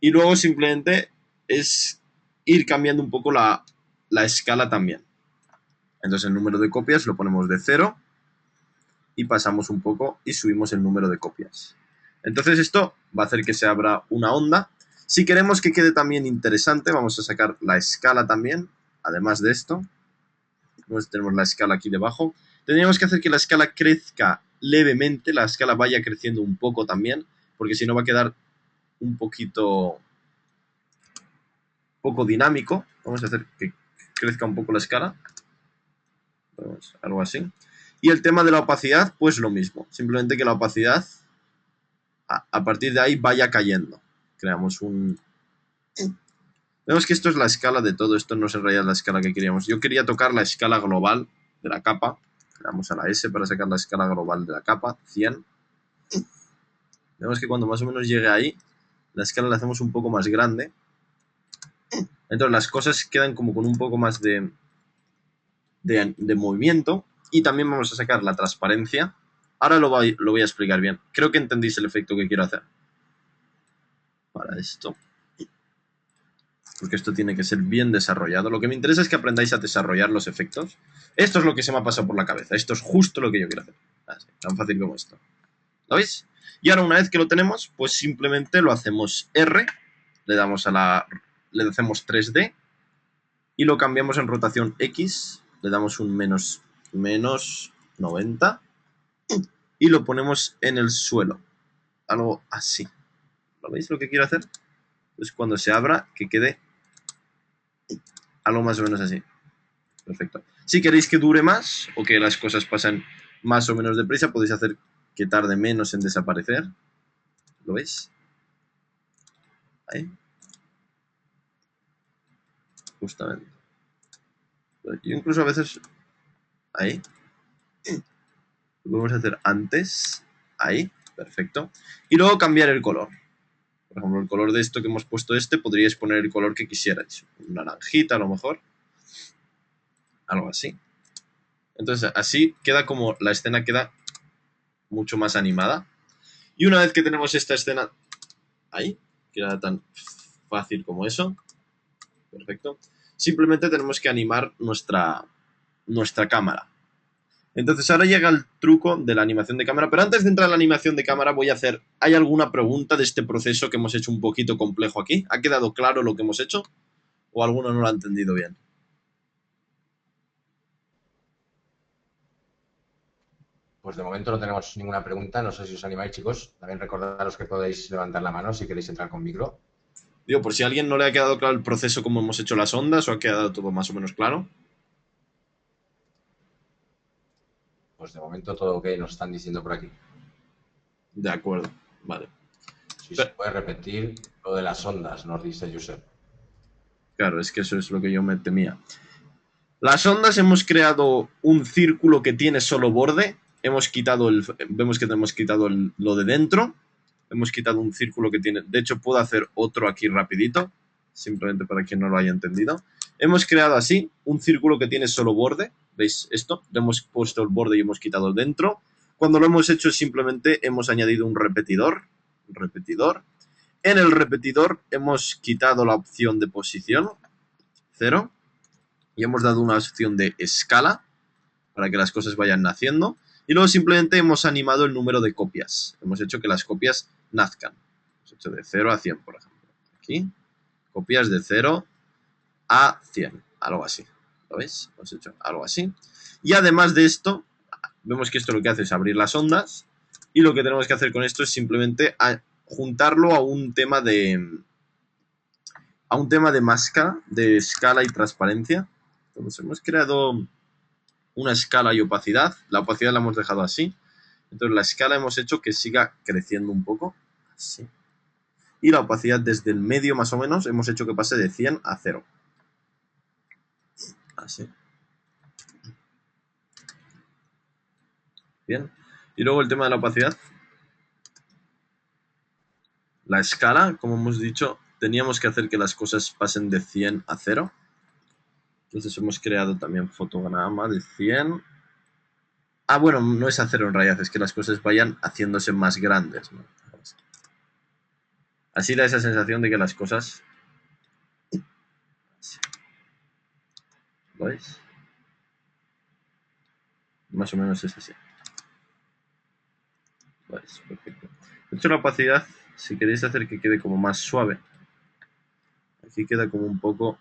Y luego simplemente es ir cambiando un poco la escala también. Entonces el número de copias lo ponemos de 0 y pasamos un poco y subimos el número de copias. Entonces esto va a hacer que se abra una onda. Si queremos que quede también interesante, vamos a sacar la escala también, además de esto. Entonces tenemos la escala aquí debajo. Tendríamos que hacer que la escala crezca levemente, la escala vaya creciendo un poco también, porque si no va a quedar un poco dinámico. Vamos a hacer que crezca un poco la escala. Vamos, algo así. Y el tema de la opacidad, pues lo mismo. Simplemente que la opacidad, a partir de ahí, vaya cayendo. Creamos un... Vemos que esto es la escala de todo. Esto no es en realidad la escala que queríamos. Yo quería tocar la escala global de la capa. Le damos a la S para sacar la escala global de la capa. 100. Vemos que cuando más o menos llegue ahí, la escala la hacemos un poco más grande. Entonces las cosas quedan como con un poco más de movimiento. Y también vamos a sacar la transparencia. Ahora lo voy a explicar bien. Creo que entendéis el efecto que quiero hacer. Para esto. Porque esto tiene que ser bien desarrollado. Lo que me interesa es que aprendáis a desarrollar los efectos. Esto es lo que se me ha pasado por la cabeza. Esto es justo lo que yo quiero hacer. Así, tan fácil como esto. ¿Lo veis? Y ahora una vez que lo tenemos, pues simplemente lo hacemos R, le hacemos 3D y lo cambiamos en rotación X, le damos un menos 90 y lo ponemos en el suelo. Algo así. ¿Lo veis lo que quiero hacer? Pues cuando se abra, que quede algo más o menos así. Perfecto. Si queréis que dure más o que las cosas pasen más o menos deprisa, podéis hacer que tarde menos en desaparecer. ¿Lo veis? Ahí. Justamente. Yo incluso a veces... Ahí. Lo podemos hacer antes. Ahí. Perfecto. Y luego cambiar el color. Por ejemplo, el color de esto que hemos puesto podríais poner el color que quisierais. Un naranjita a lo mejor. Algo así. Entonces así queda como... La escena queda mucho más animada. Y una vez que tenemos esta escena... Ahí. Queda tan fácil como eso. Perfecto. Simplemente tenemos que animar nuestra cámara. Entonces ahora llega el truco de la animación de cámara, pero antes de entrar a la animación de cámara voy a hacer... ¿Hay alguna pregunta de este proceso que hemos hecho un poquito complejo aquí? ¿Ha quedado claro lo que hemos hecho? ¿O alguno no lo ha entendido bien? Pues de momento no tenemos ninguna pregunta. No sé si os animáis, chicos. También recordaros que podéis levantar la mano si queréis entrar con micro. Digo, por si a alguien no le ha quedado claro el proceso como hemos hecho las ondas o ha quedado todo más o menos claro. Pues de momento todo ok, nos están diciendo por aquí. De acuerdo, vale. Si se puede repetir lo de las ondas, nos dice Josep. Claro, es que eso es lo que yo me temía. Las ondas hemos creado un círculo que tiene solo borde. Vemos que hemos quitado lo de dentro. Hemos quitado un círculo que tiene... De hecho, puedo hacer otro aquí rapidito. Simplemente para quien no lo haya entendido. Hemos creado así un círculo que tiene solo borde. ¿Veis esto? Le hemos puesto el borde y hemos quitado el dentro. Cuando lo hemos hecho simplemente hemos añadido un repetidor. En el repetidor hemos quitado la opción de posición. 0. Y hemos dado una opción de escala para que las cosas vayan naciendo. Y luego simplemente hemos animado el número de copias. Hemos hecho que las copias nazcan. Hemos hecho de 0 a 100, por ejemplo. Aquí, copias de 0 a 100. Algo así. ¿Lo veis? Hemos hecho algo así. Y además de esto, vemos que esto lo que hace es abrir las ondas. Y lo que tenemos que hacer con esto es simplemente juntarlo a un tema de máscara, de escala y transparencia. Entonces hemos creado una escala y opacidad. La opacidad la hemos dejado así. Entonces la escala hemos hecho que siga creciendo un poco. Así. Y la opacidad desde el medio más o menos hemos hecho que pase de 100 a 0. Así. Bien. Y luego el tema de la opacidad. La escala, como hemos dicho, teníamos que hacer que las cosas pasen de 100 a 0. Entonces hemos creado también fotograma de 100. Ah, bueno, no es a 0 en realidad, es que las cosas vayan haciéndose más grandes, ¿no? Así da esa sensación de que las cosas... ¿Lo veis? Más o menos es así. ¿Lo veis? Perfecto. De hecho, la opacidad, si queréis hacer que quede como más suave, aquí queda como un poco...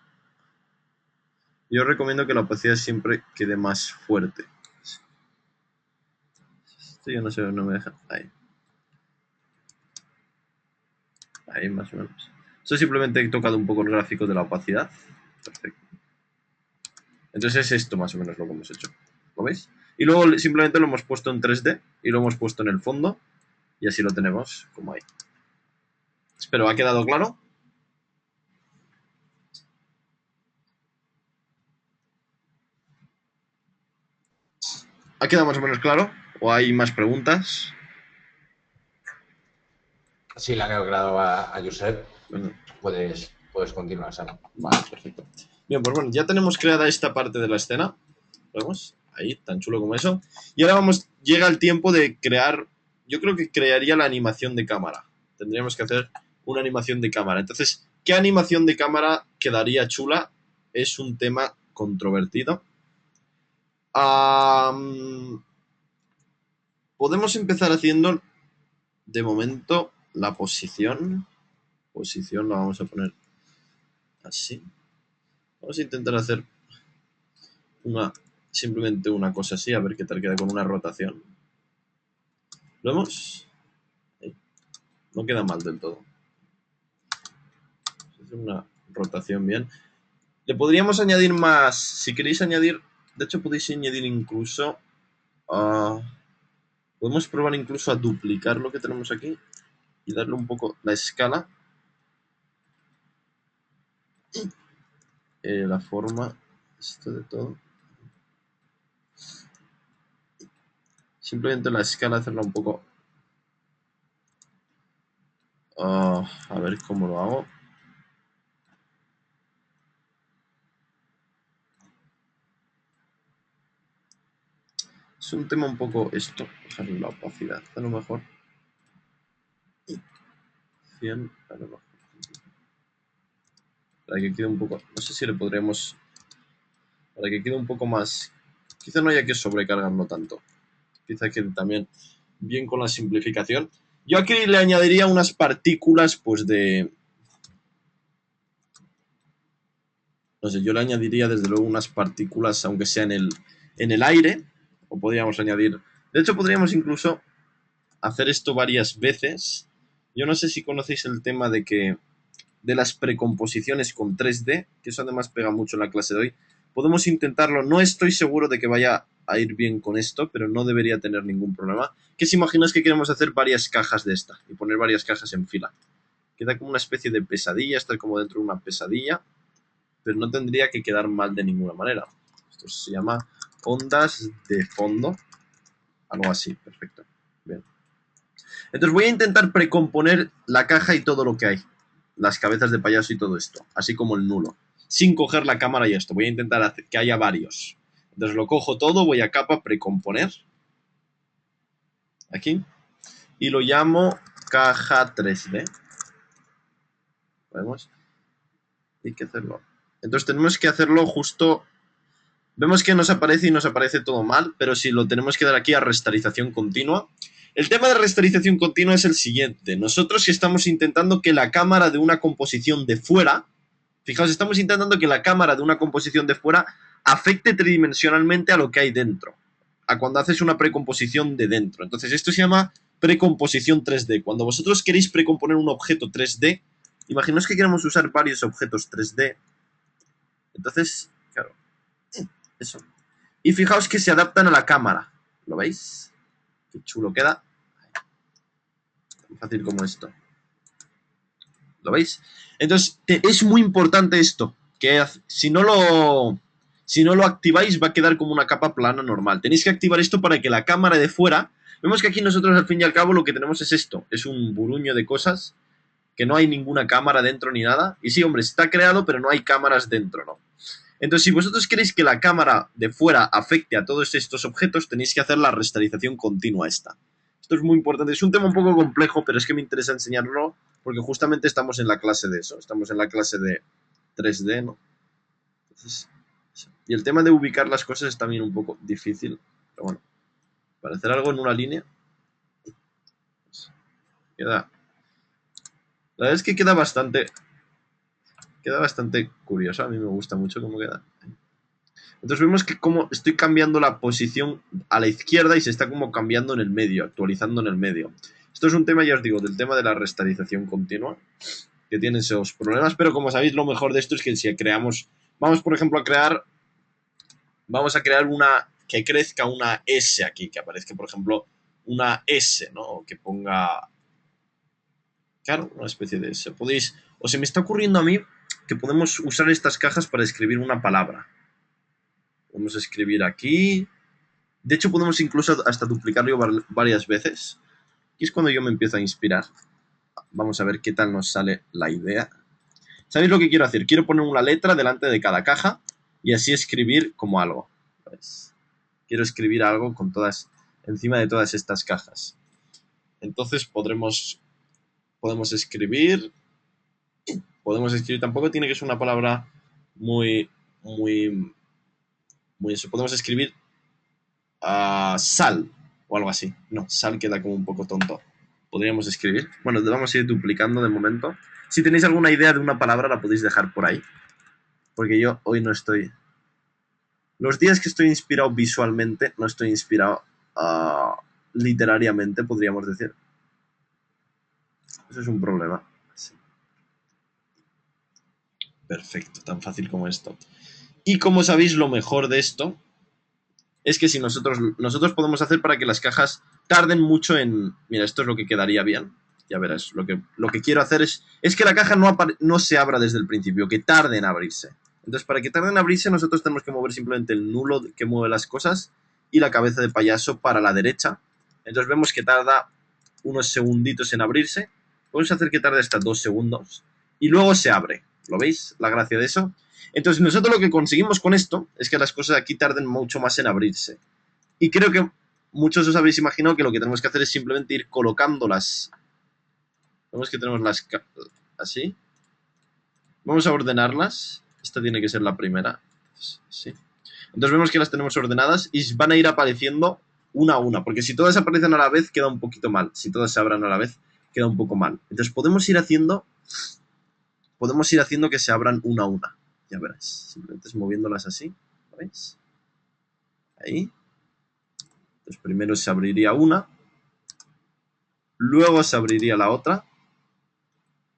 Yo recomiendo que la opacidad siempre quede más fuerte. Esto yo no sé, no me deja... Ahí. Ahí más o menos. Esto simplemente he tocado un poco el gráfico de la opacidad. Perfecto. Entonces es esto más o menos lo que hemos hecho. ¿Lo veis? Y luego simplemente lo hemos puesto en 3D y lo hemos puesto en el fondo y así lo tenemos como ahí. Espero, ¿ha quedado claro? ¿Ha quedado más o menos claro? ¿O hay más preguntas? Sí, le ha quedado claro a Josep. Bueno, Puedes Puedes continuar, Sam. Vale, perfecto. Bien, pues bueno, ya tenemos creada esta parte de la escena. ¿Vemos? Ahí, tan chulo como eso. Y ahora llega el tiempo de crear, yo creo que crearía la animación de cámara. Tendríamos que hacer una animación de cámara. Entonces, ¿qué animación de cámara quedaría chula? Es un tema controvertido. Podemos empezar haciendo, de momento, la posición. Posición la vamos a poner así. Vamos a intentar hacer simplemente una cosa así, a ver qué tal queda con una rotación. ¿Lo vemos? No queda mal del todo. Es una rotación bien. Le podríamos añadir más, si queréis añadir, de hecho podéis añadir incluso, podemos probar incluso a duplicar lo que tenemos aquí y darle un poco la escala. La forma, esto de todo. Simplemente la escala hacerla un poco, a ver cómo lo hago. Es un tema un poco esto, dejarle la opacidad a lo mejor. 100 a lo mejor. Para que quede un poco, no sé si le podremos, para que quede un poco más, quizá no haya que sobrecargarlo tanto. Quizá quede también bien con la simplificación. Yo aquí le añadiría unas partículas, pues de, no sé, yo le añadiría desde luego unas partículas, aunque sea en el aire, o podríamos añadir, de hecho podríamos incluso hacer esto varias veces. Yo no sé si conocéis el tema de las precomposiciones con 3D, que eso además pega mucho en la clase de hoy. Podemos intentarlo, no estoy seguro de que vaya a ir bien con esto, pero no debería tener ningún problema. ¿Qué os imagináis que queremos hacer varias cajas de esta y poner varias cajas en fila? Queda como una especie de pesadilla, está como dentro de una pesadilla, pero no tendría que quedar mal de ninguna manera. Esto se llama ondas de fondo, algo así, perfecto. Bien. Entonces voy a intentar precomponer la caja y todo lo que hay. Las cabezas de payaso y todo esto, así como el nulo. Sin coger la cámara y esto. Voy a intentar hacer que haya varios. Entonces lo cojo todo, voy a capa, precomponer. Aquí. Y lo llamo caja 3D. ¿Vemos? Hay que hacerlo. Entonces tenemos que hacerlo justo. Vemos que nos aparece y nos aparece todo mal, pero si lo tenemos que dar aquí a rasterización continua. El tema de rasterización continua es el siguiente. Nosotros estamos intentando que la cámara de una composición de fuera, fijaos, estamos intentando que la cámara de una composición de fuera afecte tridimensionalmente a lo que hay dentro, a cuando haces una precomposición de dentro. Entonces esto se llama precomposición 3D. Cuando vosotros queréis precomponer un objeto 3D, imaginaos que queremos usar varios objetos 3D. Entonces, claro, eso. Y fijaos que se adaptan a la cámara. ¿Lo veis? Qué chulo queda. Tan fácil como esto. ¿Lo veis? Entonces, es muy importante esto. Que si no lo activáis va a quedar como una capa plana normal. Tenéis que activar esto para que la cámara de fuera... Vemos que aquí nosotros al fin y al cabo lo que tenemos es esto. Es un buruño de cosas. Que no hay ninguna cámara dentro ni nada. Y sí, hombre, está creado, pero no hay cámaras dentro, ¿no? Entonces, si vosotros queréis que la cámara de fuera afecte a todos estos objetos, tenéis que hacer la rasterización continua esta. Esto es muy importante. Es un tema un poco complejo, pero es que me interesa enseñarlo porque justamente estamos en la clase de eso. Estamos en la clase de 3D, ¿no? Entonces, y el tema de ubicar las cosas es también un poco difícil. Pero bueno, para hacer algo en una línea, pues, queda... La verdad es que queda bastante curioso. A mí me gusta mucho cómo queda. Entonces vemos que como estoy cambiando la posición a la izquierda y se está como cambiando en el medio, actualizando en el medio. Esto es un tema, ya os digo, del tema de la rasterización continua, que tiene esos problemas, pero como sabéis, lo mejor de esto es que si creamos, vamos por ejemplo vamos a crear una, que crezca una S aquí, que aparezca por ejemplo una S, ¿no? O que ponga, claro, una especie de S. Podéis, o se me está ocurriendo a mí que podemos usar estas cajas para escribir una palabra. Podemos escribir aquí. De hecho, podemos incluso hasta duplicarlo varias veces. Y es cuando yo me empiezo a inspirar. Vamos a ver qué tal nos sale la idea. ¿Sabéis lo que quiero hacer? Quiero poner una letra delante de cada caja y así escribir como algo. ¿Ves? Quiero escribir algo con encima de todas estas cajas. Entonces podemos escribir. Tampoco tiene que ser una palabra muy, muy, muy eso. Podemos escribir sal o algo así. No, sal queda como un poco tonto. Podríamos escribir. Bueno, vamos a ir duplicando de momento. Si tenéis alguna idea de una palabra, la podéis dejar por ahí. Porque yo hoy no estoy. Los días que estoy inspirado visualmente, no estoy inspirado literariamente, podríamos decir. Eso es un problema. Sí. Perfecto, tan fácil como esto. Y como sabéis, lo mejor de esto es que si nosotros podemos hacer para que las cajas tarden mucho en... Mira, esto es lo que quedaría bien. Ya verás, lo que quiero hacer es que la caja no se abra desde el principio, que tarde en abrirse. Entonces, para que tarde en abrirse, nosotros tenemos que mover simplemente el nulo que mueve las cosas y la cabeza de payaso para la derecha. Entonces vemos que tarda unos segunditos en abrirse. Podemos hacer que tarde hasta 2 segundos y luego se abre. ¿Lo veis? La gracia de eso. Entonces, nosotros lo que conseguimos con esto es que las cosas aquí tarden mucho más en abrirse. Y creo que muchos os habéis imaginado que lo que tenemos que hacer es simplemente ir colocándolas. Vemos que tenemos las así. Vamos a ordenarlas. Esta tiene que ser la primera. Sí. Entonces vemos que las tenemos ordenadas y van a ir apareciendo una a una. Porque si todas aparecen a la vez, queda un poquito mal. Si todas se abran a la vez, queda un poco mal. Entonces podemos ir haciendo que se abran una a una. Ya verás. Simplemente es moviéndolas así. ¿Lo veis? Ahí. Entonces primero se abriría una. Luego se abriría la otra.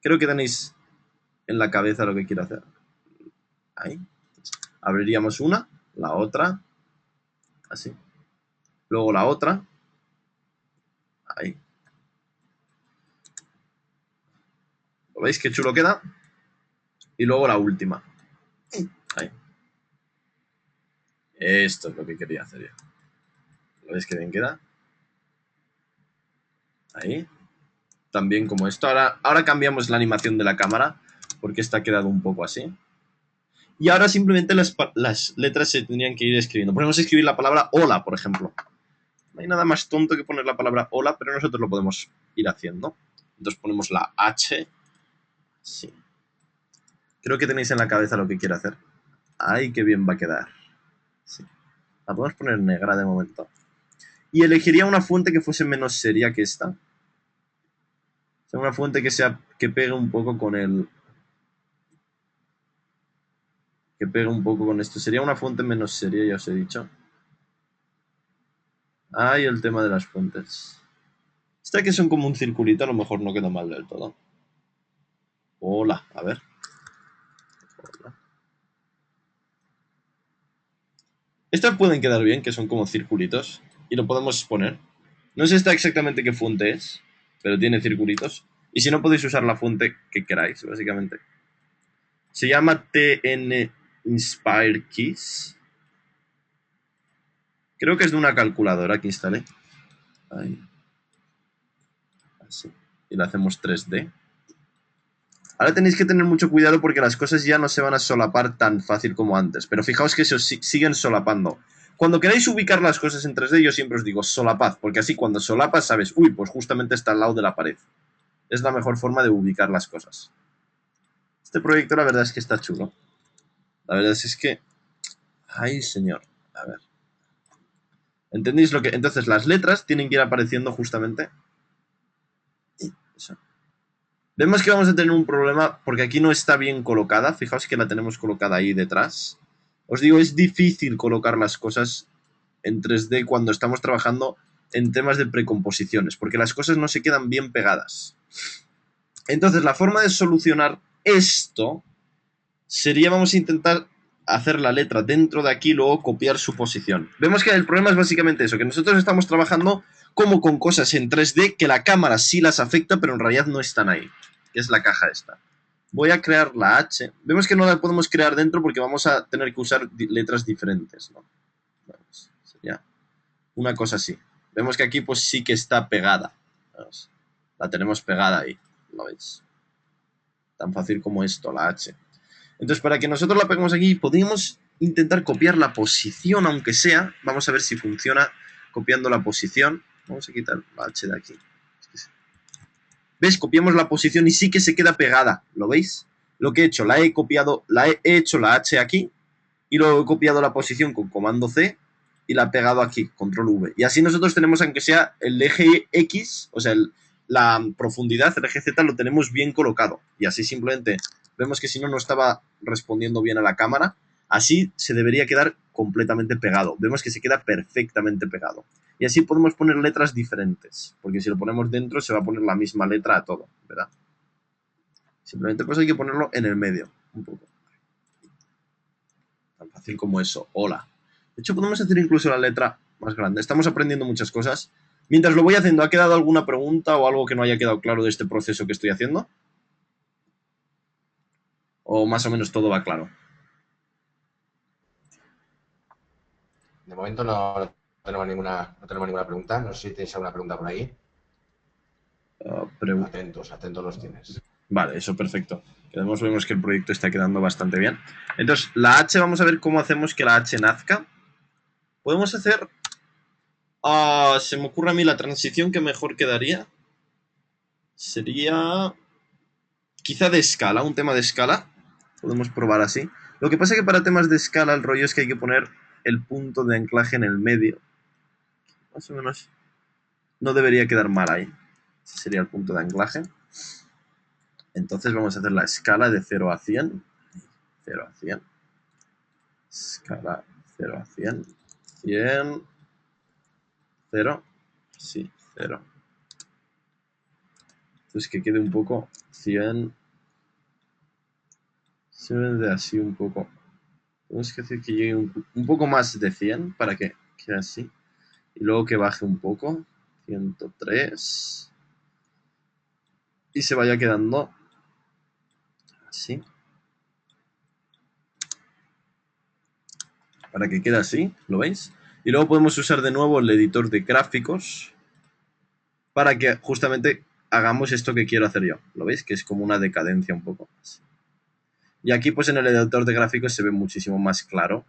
Creo que tenéis en la cabeza lo que quiero hacer. Ahí. Entonces, abriríamos una, la otra. Así. Luego la otra. Ahí. ¿Lo veis qué chulo queda? Y luego la última. Ahí. Esto es lo que quería hacer yo. ¿Lo veis qué bien queda? Ahí. También como esto. Ahora cambiamos la animación de la cámara porque esta ha quedado un poco así. Y ahora simplemente las letras se tendrían que ir escribiendo. Podemos escribir la palabra hola, por ejemplo. No hay nada más tonto que poner la palabra hola, pero nosotros lo podemos ir haciendo. Entonces ponemos la H. Sí. Creo que tenéis en la cabeza lo que quiero hacer. Ay, qué bien va a quedar. Sí. La podemos poner negra de momento. Y elegiría una fuente que fuese menos seria que esta. O sea, una fuente que pegue un poco con el... Que pegue un poco con esto. Sería una fuente menos seria, ya os he dicho. Ay, el tema de las fuentes. Esta que son como un circulito, a lo mejor no queda mal del todo. Hola, a ver. Hola. Estas pueden quedar bien, que son como circulitos. Y lo podemos poner. No sé esta exactamente qué fuente es, pero tiene circulitos. Y si no, podéis usar la fuente que queráis, básicamente. Se llama TN Inspire Keys. Creo que es de una calculadora que instalé. Ahí. Así. Y la hacemos 3D. Ahora tenéis que tener mucho cuidado porque las cosas ya no se van a solapar tan fácil como antes. Pero fijaos que se siguen solapando. Cuando queráis ubicar las cosas en 3D, yo siempre os digo solapad, porque así cuando solapas sabes, uy, pues justamente está al lado de la pared. Es la mejor forma de ubicar las cosas. Este proyecto la verdad es que está chulo. La verdad es que... Ay, señor. A ver. ¿Entendéis lo que...? Entonces las letras tienen que ir apareciendo justamente... Eso. Vemos que vamos a tener un problema porque aquí no está bien colocada. Fijaos que la tenemos colocada ahí detrás. Os digo, es difícil colocar las cosas en 3D cuando estamos trabajando en temas de precomposiciones, porque las cosas no se quedan bien pegadas. Entonces, la forma de solucionar esto sería, vamos a intentar hacer la letra dentro de aquí y luego copiar su posición. Vemos que el problema es básicamente eso, que nosotros estamos trabajando como con cosas en 3D que la cámara sí las afecta, pero en realidad no están ahí, que es la caja esta. Voy a crear la H. Vemos que no la podemos crear dentro porque vamos a tener que usar letras diferentes, ¿no? Vamos, sería una cosa así. Vemos que aquí pues sí que está pegada. Vamos, la tenemos pegada ahí, ¿lo veis? Tan fácil como esto, la H. Entonces, para que nosotros la peguemos aquí, podríamos intentar copiar la posición, aunque sea. Vamos a ver si funciona copiando la posición. Vamos a quitar la H de aquí. ¿Ves? Copiamos la posición y sí que se queda pegada. ¿Lo veis? Lo que he hecho, he hecho la H aquí y luego he copiado la posición con comando C y la he pegado aquí, control V. Y así nosotros tenemos, aunque sea el eje X, o sea, la profundidad, el eje Z, lo tenemos bien colocado. Y así simplemente vemos que si no, no estaba respondiendo bien a la cámara. Así se debería quedar completamente pegado. Vemos que se queda perfectamente pegado. Y así podemos poner letras diferentes, porque si lo ponemos dentro se va a poner la misma letra a todo, ¿verdad? Simplemente pues hay que ponerlo en el medio, un poco. Tan fácil como eso. Hola. De hecho, podemos hacer incluso la letra más grande. Estamos aprendiendo muchas cosas. Mientras lo voy haciendo, ¿ha quedado alguna pregunta o algo que no haya quedado claro de este proceso que estoy haciendo? ¿O más o menos todo va claro? De momento no tenemos ninguna pregunta. No sé si tenéis alguna pregunta por ahí. Atentos los tienes. Vale, eso perfecto. Vemos que el proyecto está quedando bastante bien. Entonces, la H, vamos a ver cómo hacemos que la H nazca. Podemos hacer... se me ocurre a mí la transición que mejor quedaría. Sería... quizá de escala, un tema de escala. Podemos probar así. Lo que pasa es que para temas de escala el rollo es que hay que poner el punto de anclaje en el medio. Más o menos no debería quedar mal ahí. Ese sería el punto de anclaje. Entonces vamos a hacer la escala de 0 a 100. 0 a 100. Escala 0 a 100. 100. 0. Sí, 0. Entonces que quede un poco 100. Se ve así un poco. Tenemos que hacer que llegue un poco más de 100 para que quede así. Y luego que baje un poco. 103. Y se vaya quedando así. Para que quede así, ¿lo veis? Y luego podemos usar de nuevo el editor de gráficos para que justamente hagamos esto que quiero hacer yo. ¿Lo veis? Que es como una decadencia un poco más. Y aquí pues en el editor de gráficos se ve muchísimo más claro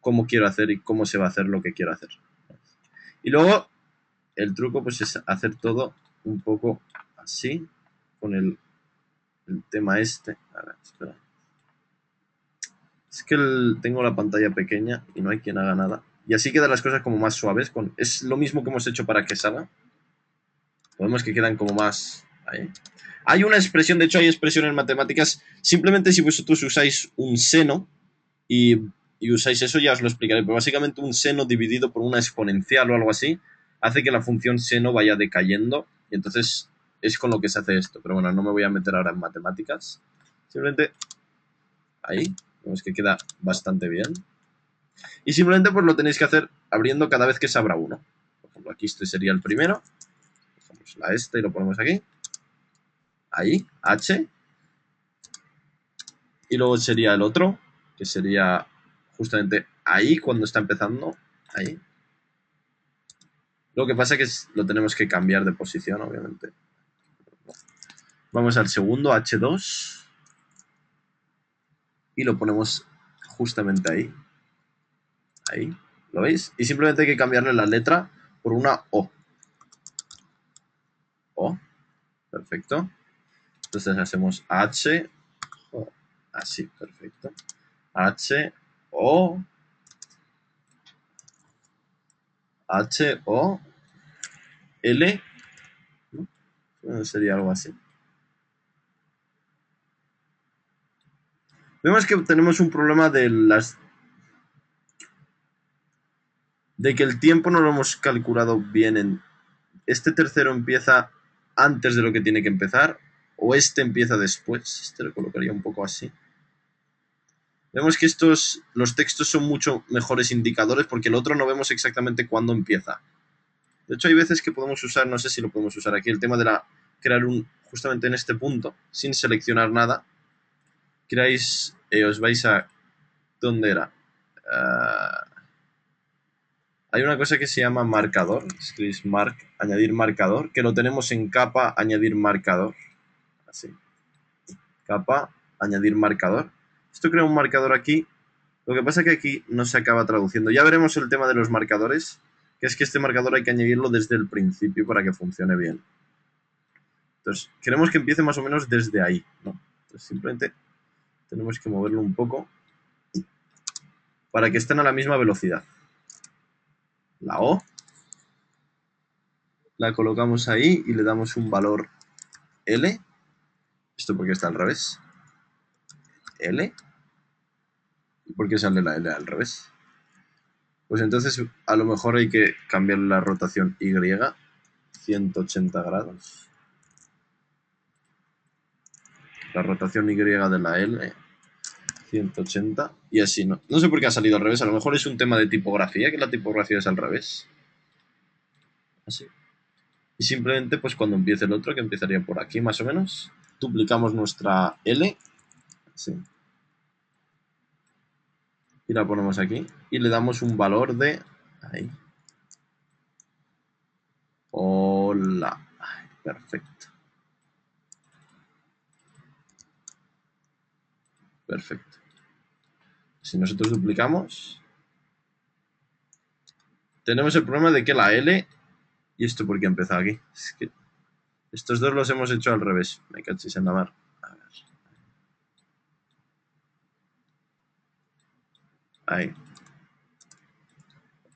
cómo quiero hacer y cómo se va a hacer lo que quiero hacer. Y luego el truco pues es hacer todo un poco así con el tema este. A ver, espera. Es que tengo la pantalla pequeña y no hay quien haga nada. Y así quedan las cosas como más suaves. Es lo mismo que hemos hecho para que salga. Podemos que quedan como más... Ahí. Hay una expresión, de hecho hay expresión en matemáticas. Simplemente si vosotros usáis un seno y usáis eso, ya os lo explicaré. Pero básicamente un seno dividido por una exponencial o algo así hace que la función seno vaya decayendo. Y entonces es con lo que se hace esto. Pero bueno, no me voy a meter ahora en matemáticas. Simplemente ahí. Vemos que queda bastante bien. Y simplemente pues lo tenéis que hacer abriendo cada vez que se abra uno. Por ejemplo, aquí este sería el primero. Cogemos la esta y lo ponemos aquí. Ahí, H. Y luego sería el otro, que sería justamente ahí cuando está empezando. Ahí. Lo que pasa es que lo tenemos que cambiar de posición, obviamente. Vamos al segundo, H2. Y lo ponemos justamente ahí. Ahí. ¿Lo veis? Y simplemente hay que cambiarle la letra por una O. O. Perfecto. Entonces hacemos H. O. Así, perfecto. H. O. H. O. L. ¿No? Sería algo así. Vemos que tenemos un problema de que el tiempo no lo hemos calculado bien. Este tercero empieza antes de lo que tiene que empezar o este empieza después. Este lo colocaría un poco así. Vemos que los textos son mucho mejores indicadores porque el otro no vemos exactamente cuándo empieza. De hecho, hay veces que podemos usar, no sé si lo podemos usar aquí, el tema de crear justamente en este punto, sin seleccionar nada. Creáis, os vais a... ¿Dónde era? Hay una cosa que se llama marcador. Escribís añadir marcador, que lo tenemos en capa, añadir marcador. Así. capa, añadir marcador. Esto crea un marcador aquí. Lo que pasa es que aquí no se acaba traduciendo. Ya veremos el tema de los marcadores, que es que este marcador hay que añadirlo desde el principio para que funcione bien. Entonces, queremos que empiece más o menos desde ahí, ¿no? Entonces, simplemente tenemos que moverlo un poco para que estén a la misma velocidad. La O la colocamos ahí y le damos un valor L. Esto porque está al revés. L. ¿Y por qué sale la L al revés? Pues entonces a lo mejor hay que cambiar la rotación Y 180 grados. La rotación Y de la L 180 y así, ¿no? No sé por qué ha salido al revés. A lo mejor es un tema de tipografía, que la tipografía es al revés. Así. Y simplemente, pues cuando empiece el otro, que empezaría por aquí más o menos, duplicamos nuestra L. Así. Y la ponemos aquí. Y le damos un valor de... Ahí. Hola. Ay, perfecto. Perfecto. Si nosotros duplicamos, tenemos el problema de que la L... ¿Y esto por qué ha empezado aquí? Es que estos dos los hemos hecho al revés. Me cachis en la mar. A ver. Ahí.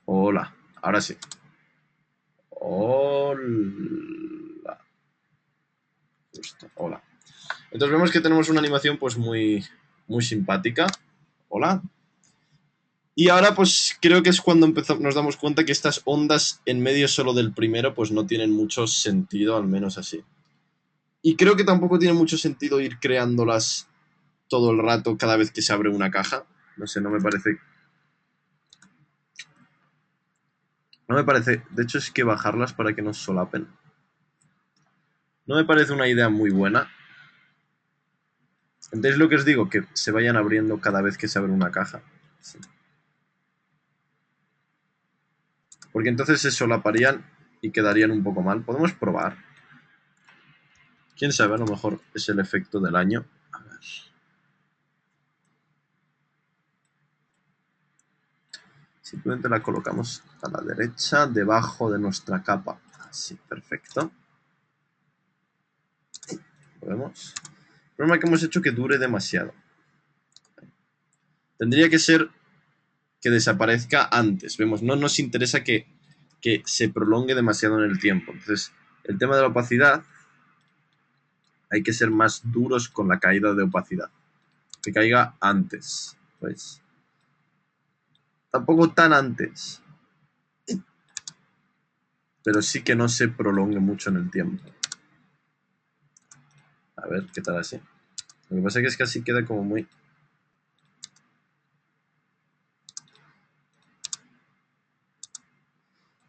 Hola. Ahora sí. Hola. Justo. Hola. Entonces vemos que tenemos una animación pues muy simpática. Hola. Y ahora pues creo que es cuando nos damos cuenta que estas ondas en medio solo del primero pues no tienen mucho sentido, al menos así. Y creo que tampoco tiene mucho sentido ir creándolas todo el rato cada vez que se abre una caja. No sé, no me parece... No me parece... De hecho es que bajarlas para que no solapen. No me parece una idea muy buena. Entonces lo que os digo, que se vayan abriendo cada vez que se abre una caja. Sí. Porque entonces se solaparían y quedarían un poco mal. Podemos probar. Quién sabe, a lo mejor es el efecto del año. A ver. Simplemente la colocamos a la derecha, debajo de nuestra capa. Así, perfecto. Lo vemos. El problema que hemos hecho que dure demasiado. Tendría que ser que desaparezca antes. Vemos, no nos interesa que se prolongue demasiado en el tiempo. Entonces, el tema de la opacidad, hay que ser más duros con la caída de opacidad. Que caiga antes. Pues. Tampoco tan antes. Pero sí que no se prolongue mucho en el tiempo. A ver, ¿qué tal así? Lo que pasa es que así queda como muy...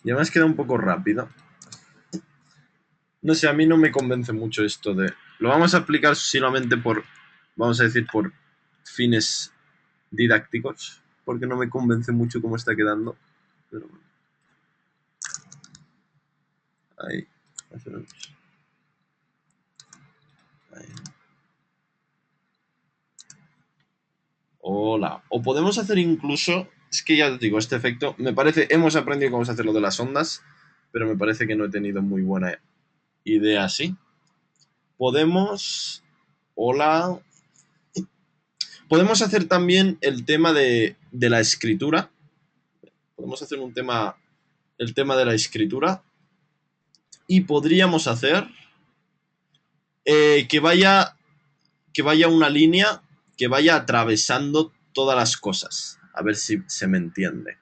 Y además queda un poco rápido. No sé, a mí no me convence mucho esto de... Lo vamos a aplicar solamente por, vamos a decir, por fines didácticos, porque no me convence mucho cómo está quedando. Pero bueno. Ahí, más o menos. Ahí. Hola. O podemos hacer incluso... Es que ya os digo, este efecto, me parece... Hemos aprendido cómo se hace lo de las ondas, pero me parece que no he tenido muy buena idea así. Podemos... Hola. Podemos hacer también el tema de la escritura. Podemos hacer un tema... El tema de la escritura. Y podríamos hacer... que vaya una línea que vaya atravesando todas las cosas. A ver si se me entiende.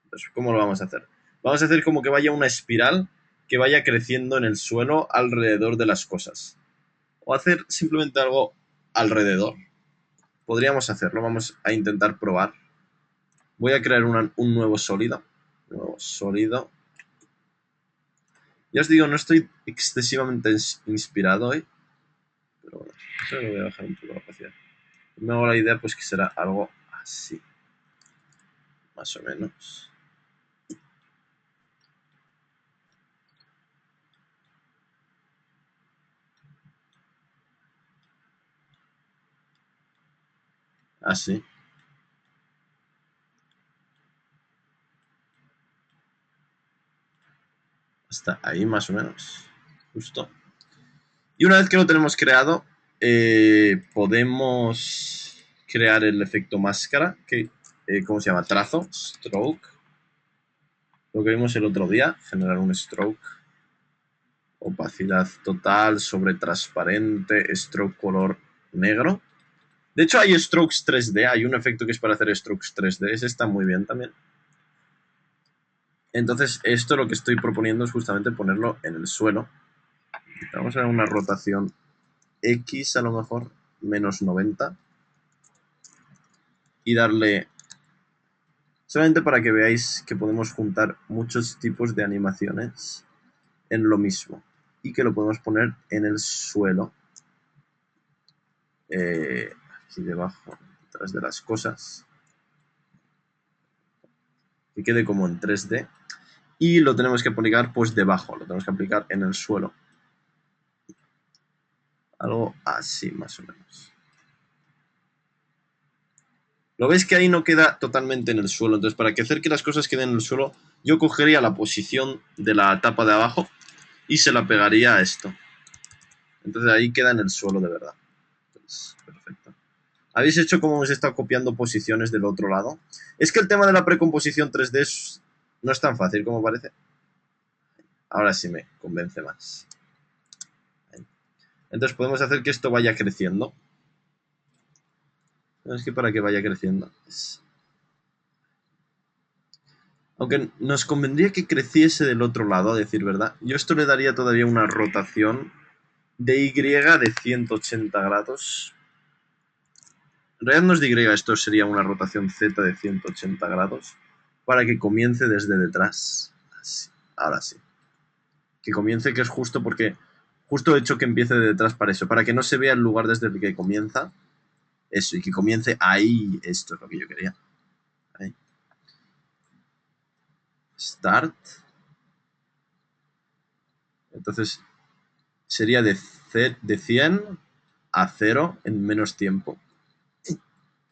Entonces, ¿cómo lo vamos a hacer? Vamos a hacer como que vaya una espiral que vaya creciendo en el suelo alrededor de las cosas. O hacer simplemente algo alrededor. Podríamos hacerlo, vamos a intentar probar. Voy a crear un nuevo sólido. Nuevo sólido. Ya os digo, no estoy excesivamente inspirado hoy. Pero bueno, eso lo voy a bajar un poco la opacidad. Me hago la idea pues que será algo así. Más o menos. Así. Hasta ahí más o menos. Justo. Y una vez que lo tenemos creado, podemos crear el efecto máscara, que, ¿cómo se llama? Trazo, stroke. Lo que vimos el otro día, generar un stroke. Opacidad total, sobre transparente, stroke color negro. De hecho hay strokes 3D, hay un efecto que es para hacer strokes 3D, ese está muy bien también. Entonces esto lo que estoy proponiendo es justamente ponerlo en el suelo. Vamos a ver una rotación X a lo mejor, menos 90. Y darle, solamente para que veáis que podemos juntar muchos tipos de animaciones en lo mismo. Y que lo podemos poner en el suelo. Aquí debajo, detrás de las cosas. Que quede como en 3D. Y lo tenemos que aplicar pues debajo, lo tenemos que aplicar en el suelo. Algo así más o menos. ¿Lo veis que ahí no queda totalmente en el suelo? Entonces, para que hacer que las cosas queden en el suelo, yo cogería la posición de la tapa de abajo y se la pegaría a esto. Entonces ahí queda en el suelo de verdad. Pues, perfecto. ¿Habéis hecho cómo hemos estado copiando posiciones del otro lado? Es que el tema de la precomposición 3D no es tan fácil como parece. Ahora sí me convence más. Entonces podemos hacer que esto vaya creciendo. Es que para que vaya creciendo. Aunque nos convendría que creciese del otro lado, a decir verdad. Yo esto le daría todavía una rotación de Y de 180 grados. En realidad no es de Y, esto sería una rotación Z de 180 grados. Para que comience desde detrás. Así. Ahora sí. Que comience, que es justo porque... Justo he hecho que empiece de detrás para eso. Para que no se vea el lugar desde el que comienza. Eso, y que comience ahí. Esto es lo que yo quería. Ahí. Start. Entonces sería de 100 a 0 en menos tiempo.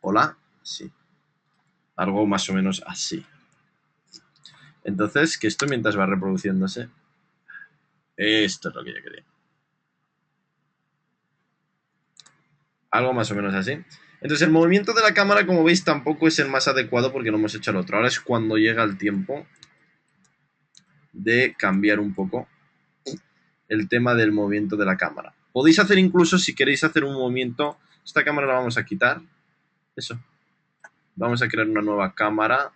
Hola, sí. Algo más o menos así. Entonces, que esto mientras va reproduciéndose. Esto es lo que yo quería. Algo más o menos así. Entonces el movimiento de la cámara, como veis, tampoco es el más adecuado porque lo hemos hecho al otro. Ahora es cuando llega el tiempo de cambiar un poco el tema del movimiento de la cámara. Podéis hacer incluso, si queréis hacer un movimiento, esta cámara la vamos a quitar. Eso. Vamos a crear una nueva cámara.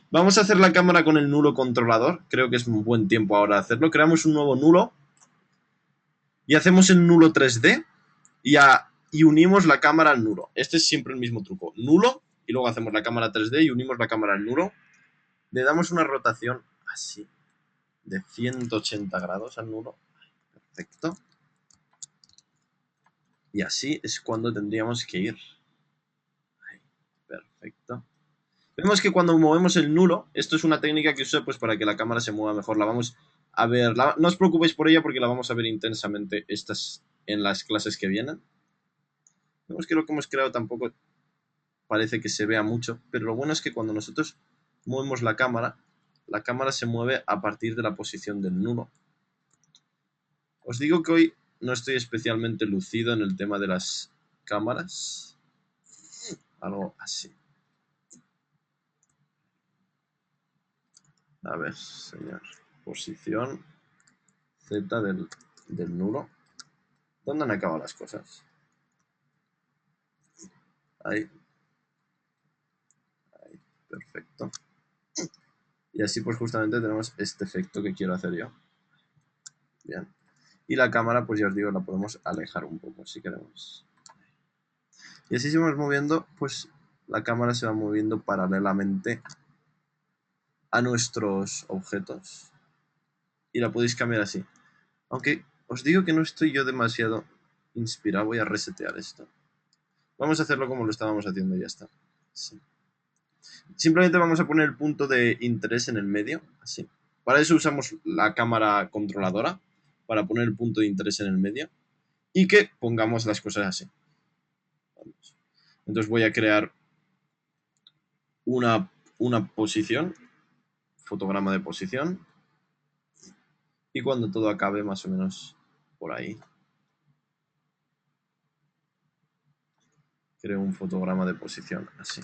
Vamos a hacer la cámara con el nulo controlador. Creo que es un buen tiempo ahora de hacerlo. Creamos un nuevo nulo. Y hacemos el nulo 3D. Y unimos la cámara al nulo. Este es siempre el mismo truco. Nulo. Y luego hacemos la cámara 3D y unimos la cámara al nulo. Le damos una rotación así. De 180 grados al nulo. Perfecto. Y así es cuando tendríamos que ir. Perfecto. Vemos que cuando movemos el nulo, esto es una técnica que uso pues para que la cámara se mueva mejor. La vamos a ver, no os preocupéis por ella porque la vamos a ver intensamente en las clases que vienen. Vemos que lo que hemos creado tampoco parece que se vea mucho, pero lo bueno es que cuando nosotros movemos la cámara se mueve a partir de la posición del nulo. Os digo que hoy no estoy especialmente lucido en el tema de las cámaras. Algo así. A ver, señor. Posición Z del nulo. ¿Dónde han acabado las cosas? Ahí. Ahí. Perfecto. Y así pues justamente tenemos este efecto que quiero hacer yo. Bien. Y la cámara, pues ya os digo, la podemos alejar un poco si queremos. Y así si vamos moviendo, pues la cámara se va moviendo paralelamente a nuestros objetos. Y la podéis cambiar así. Aunque os digo que no estoy yo demasiado inspirado. Voy a resetear esto. Vamos a hacerlo como lo estábamos haciendo y ya está. Sí. Simplemente vamos a poner el punto de interés en el medio. Así. Para eso usamos la cámara controladora. Para poner el punto de interés en el medio. Y que pongamos las cosas así. Vamos. Entonces voy a crear una posición, fotograma de posición, y cuando todo acabe más o menos por ahí, creo un fotograma de posición, así.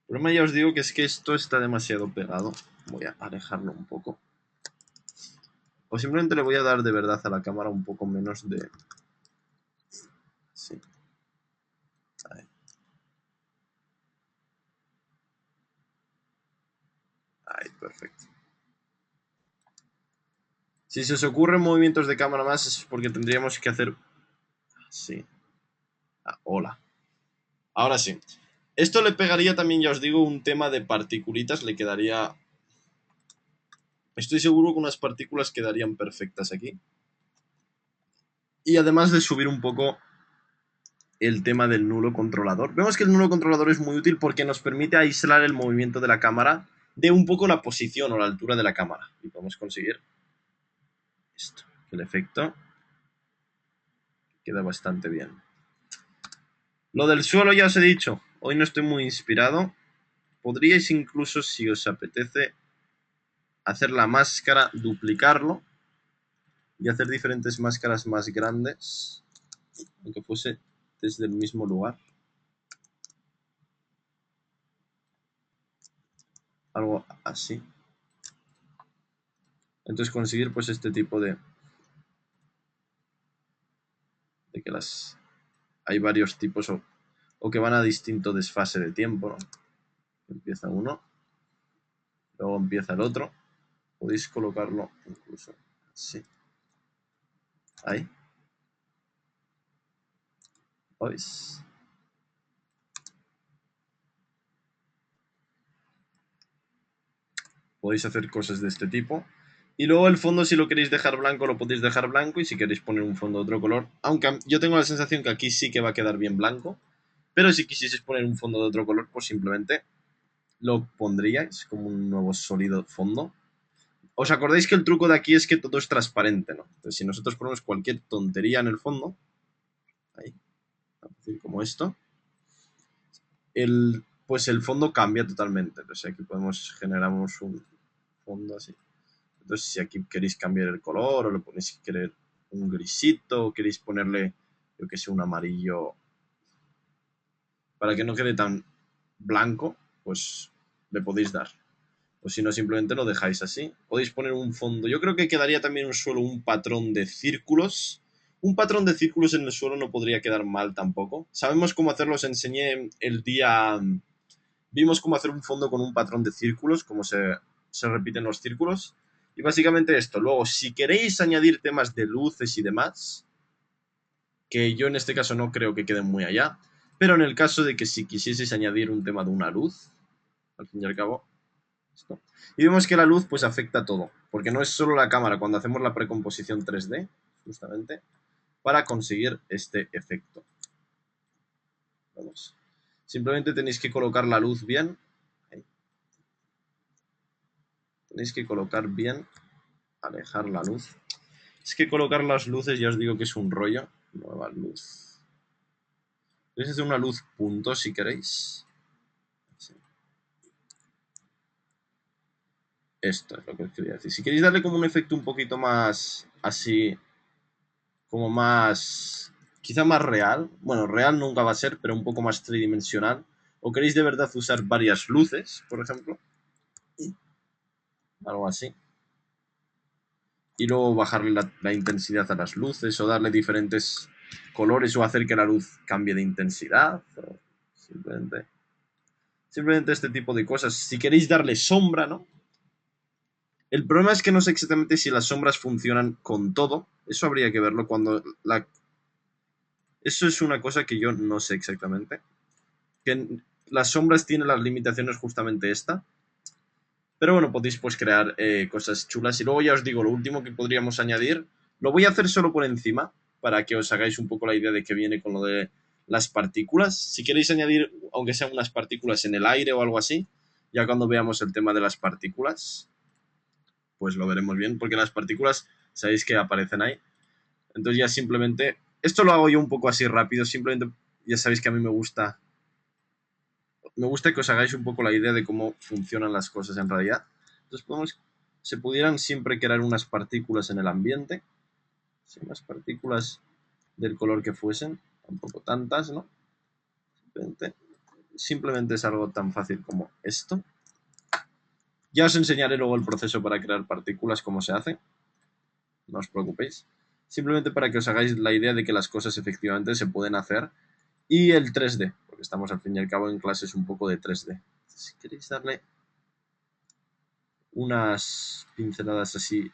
El problema, ya os digo, que es que esto está demasiado pegado. Voy a alejarlo un poco. O simplemente le voy a dar de verdad a la cámara un poco menos de... Sí. Ahí. Ahí, perfecto. Si se os ocurren movimientos de cámara más es porque tendríamos que hacer... Sí. Ah, hola. Ahora sí. Esto le pegaría también, ya os digo, un tema de particulitas. Le quedaría... Estoy seguro que unas partículas quedarían perfectas aquí. Y además de subir un poco el tema del nulo controlador. Vemos que el nulo controlador es muy útil porque nos permite aislar el movimiento de la cámara de un poco la posición o la altura de la cámara. Y podemos conseguir esto, que el efecto queda bastante bien. Lo del suelo ya os he dicho, hoy no estoy muy inspirado. Podríais incluso, si os apetece, hacer la máscara, duplicarlo y hacer diferentes máscaras más grandes, aunque fuese desde el mismo lugar. Algo así. Entonces conseguir pues este tipo de que las hay varios tipos o que van a distinto desfase de tiempo, ¿no? Empieza uno, luego empieza el otro. Podéis colocarlo incluso así. Ahí. ¿Veis? Podéis hacer cosas de este tipo. Y luego el fondo, si lo queréis dejar blanco, lo podéis dejar blanco. Y si queréis poner un fondo de otro color, aunque yo tengo la sensación que aquí sí que va a quedar bien blanco. Pero si quisieseis poner un fondo de otro color, pues simplemente lo pondríais como un nuevo sólido fondo. ¿Os acordáis que el truco de aquí es que todo es transparente, ¿no? Entonces, si nosotros ponemos cualquier tontería en el fondo, ahí, como esto, pues el fondo cambia totalmente. Entonces aquí generamos un fondo así. Entonces, si aquí queréis cambiar el color o le ponéis querer un grisito o queréis ponerle, yo que sé, un amarillo para que no quede tan blanco, pues le podéis dar. O si no, simplemente lo dejáis así. Podéis poner un fondo. Yo creo que quedaría también en el suelo un patrón de círculos. Un patrón de círculos en el suelo no podría quedar mal tampoco. Sabemos cómo hacerlo, os enseñé el día... Vimos cómo hacer un fondo con un patrón de círculos, cómo se repiten los círculos. Y básicamente esto. Luego, si queréis añadir temas de luces y demás, que yo en este caso no creo que queden muy allá, pero en el caso de que si quisieseis añadir un tema de una luz, al fin y al cabo, esto. Y vemos que la luz pues afecta a todo, porque no es solo la cámara cuando hacemos la precomposición 3D, justamente, para conseguir este efecto. Vamos. Simplemente tenéis que colocar la luz bien. Ahí. Tenéis que colocar bien, alejar la luz. Es que colocar las luces ya os digo que es un rollo. Nueva luz. Podéis hacer una luz punto si queréis. Sí. Esto es lo que os quería decir. Si queréis darle como un efecto un poquito más así, como más, quizá más real. Bueno, real nunca va a ser, pero un poco más tridimensional. O queréis de verdad usar varias luces, por ejemplo. Algo así. Y luego bajarle la intensidad a las luces o darle diferentes colores o hacer que la luz cambie de intensidad. Simplemente este tipo de cosas. Si queréis darle sombra, ¿no? El problema es que no sé exactamente si las sombras funcionan con todo. Eso habría que verlo cuando Eso es una cosa que yo no sé exactamente. Que las sombras tienen las limitaciones justamente esta. Pero bueno, podéis pues crear cosas chulas. Y luego ya os digo, lo último que podríamos añadir, lo voy a hacer solo por encima, para que os hagáis un poco la idea de que viene con lo de las partículas. Si queréis añadir, aunque sean unas partículas en el aire o algo así, ya cuando veamos el tema de las partículas, pues lo veremos bien, porque las partículas sabéis que aparecen ahí. Entonces ya simplemente Esto lo hago yo un poco así rápido, simplemente ya sabéis que a mí me gusta que os hagáis un poco la idea de cómo funcionan las cosas en realidad. Entonces se pudieran siempre crear unas partículas en el ambiente, sí, unas partículas del color que fuesen, tampoco tantas, ¿no? Simplemente es algo tan fácil como esto. Ya os enseñaré luego el proceso para crear partículas, cómo se hace. No os preocupéis. Simplemente para que os hagáis la idea de que las cosas efectivamente se pueden hacer. Y el 3D, porque estamos al fin y al cabo en clases un poco de 3D. Si queréis darle unas pinceladas así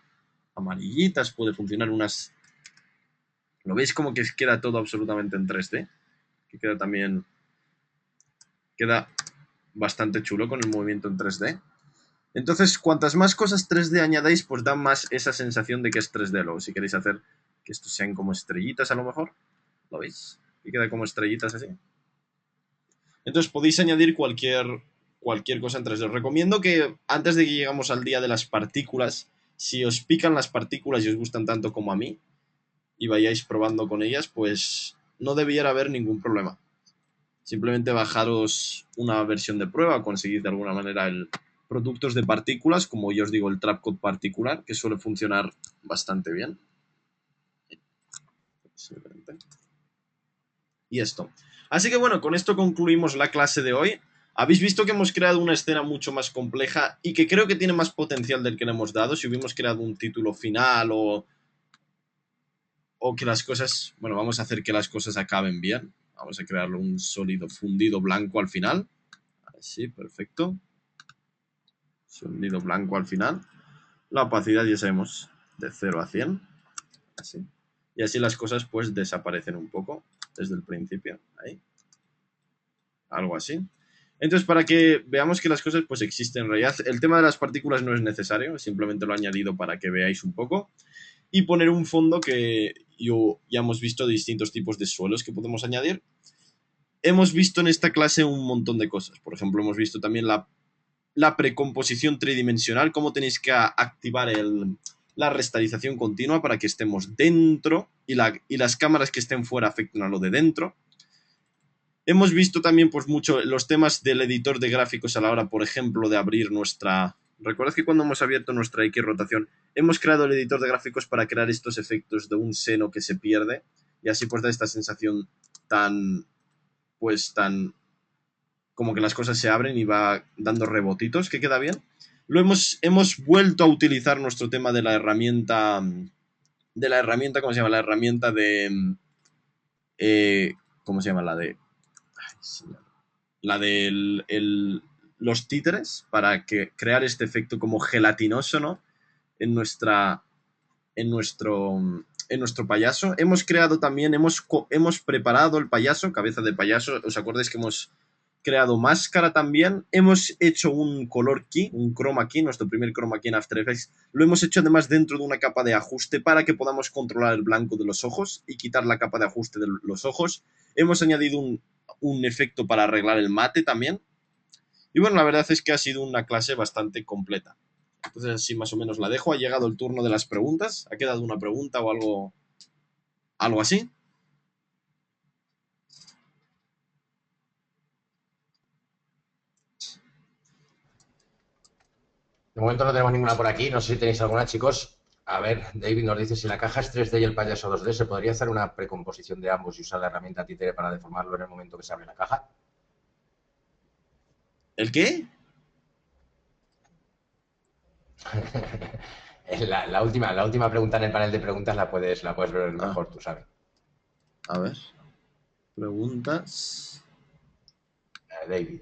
amarillitas, puede funcionar unas... ¿Lo veis como que queda todo absolutamente en 3D? Que queda también... Queda bastante chulo con el movimiento en 3D. Entonces, cuantas más cosas 3D añadáis, pues da más esa sensación de que es 3D. Luego, si queréis hacer que estos sean como estrellitas a lo mejor, ¿lo veis? Y queda como estrellitas así. Entonces podéis añadir cualquier cosa en 3D. Os recomiendo que antes de que lleguemos al día de las partículas, si os pican las partículas y os gustan tanto como a mí, y vayáis probando con ellas, pues no debiera haber ningún problema. Simplemente bajaros una versión de prueba, conseguid de alguna manera el productos de partículas, como yo os digo, el trapcode particular, que suele funcionar bastante bien. Y esto. Así que bueno, con esto concluimos la clase de hoy. Habéis visto que hemos creado una escena mucho más compleja y que creo que tiene más potencial del que le hemos dado. Si hubiéramos creado un título final o que las cosas... Bueno, vamos a hacer que las cosas acaben bien. Vamos a crearlo un sólido fundido blanco al final. Así, perfecto. Sólido blanco al final. La opacidad ya sabemos, de 0 a 100. Así. Y así las cosas pues desaparecen un poco desde el principio. Ahí. Algo así. Entonces, para que veamos que las cosas pues existen en realidad, el tema de las partículas no es necesario, simplemente lo he añadido para que veáis un poco. Y poner un fondo que ya hemos visto distintos tipos de suelos que podemos añadir. Hemos visto en esta clase un montón de cosas. Por ejemplo, hemos visto también la precomposición tridimensional, cómo tenéis que activar la rasterización continua para que estemos dentro y las cámaras que estén fuera afecten a lo de dentro. Hemos visto también pues mucho los temas del editor de gráficos a la hora, por ejemplo, de abrir nuestra... Recordad que cuando hemos abierto nuestra X rotación, hemos creado el editor de gráficos para crear estos efectos de un seno que se pierde y así pues da esta sensación tan... como que las cosas se abren y va dando rebotitos, que queda bien. Hemos vuelto a utilizar nuestro tema de la herramienta... ¿cómo se llama? La herramienta de... ¿cómo se llama? La de los títeres para crear este efecto como gelatinoso, ¿no? En nuestro payaso. Hemos creado también, hemos preparado el payaso, cabeza de payaso. ¿Os acordáis que hemos creado máscara también? Hemos hecho un color key, un chroma key, nuestro primer chroma key en After Effects. Lo hemos hecho además dentro de una capa de ajuste para que podamos controlar el blanco de los ojos y quitar la capa de ajuste de los ojos. Hemos añadido un efecto para arreglar el mate también. Y bueno, la verdad es que ha sido una clase bastante completa. Entonces así más o menos la dejo. Ha llegado el turno de las preguntas. ¿Ha quedado una pregunta o algo así? De momento no tenemos ninguna por aquí. No sé si tenéis alguna, chicos. A ver, David nos dice, si la caja es 3D y el payaso 2D, ¿se podría hacer una precomposición de ambos y usar la herramienta títere para deformarlo en el momento que se abre la caja? ¿El qué? la última pregunta en el panel de preguntas la puedes ver mejor tú, ¿sabes? A ver. Preguntas. David.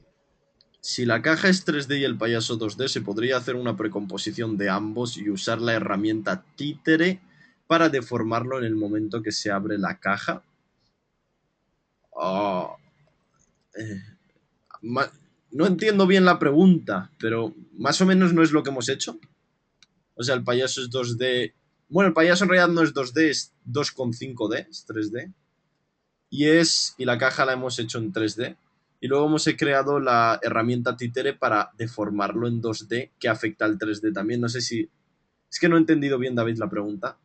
Si la caja es 3D y el payaso 2D, ¿se podría hacer una precomposición de ambos y usar la herramienta títere para deformarlo en el momento que se abre la caja? Oh, eh, no entiendo bien la pregunta, pero más o menos no es lo que hemos hecho. O sea, el payaso es 2D. Bueno, el payaso en realidad no es 2D, es 2,5D, es 3D. Y la caja la hemos hecho en 3D. Y luego hemos creado la herramienta títere para deformarlo en 2D, que afecta al 3D también. No sé si... Es que no he entendido bien, David, la pregunta.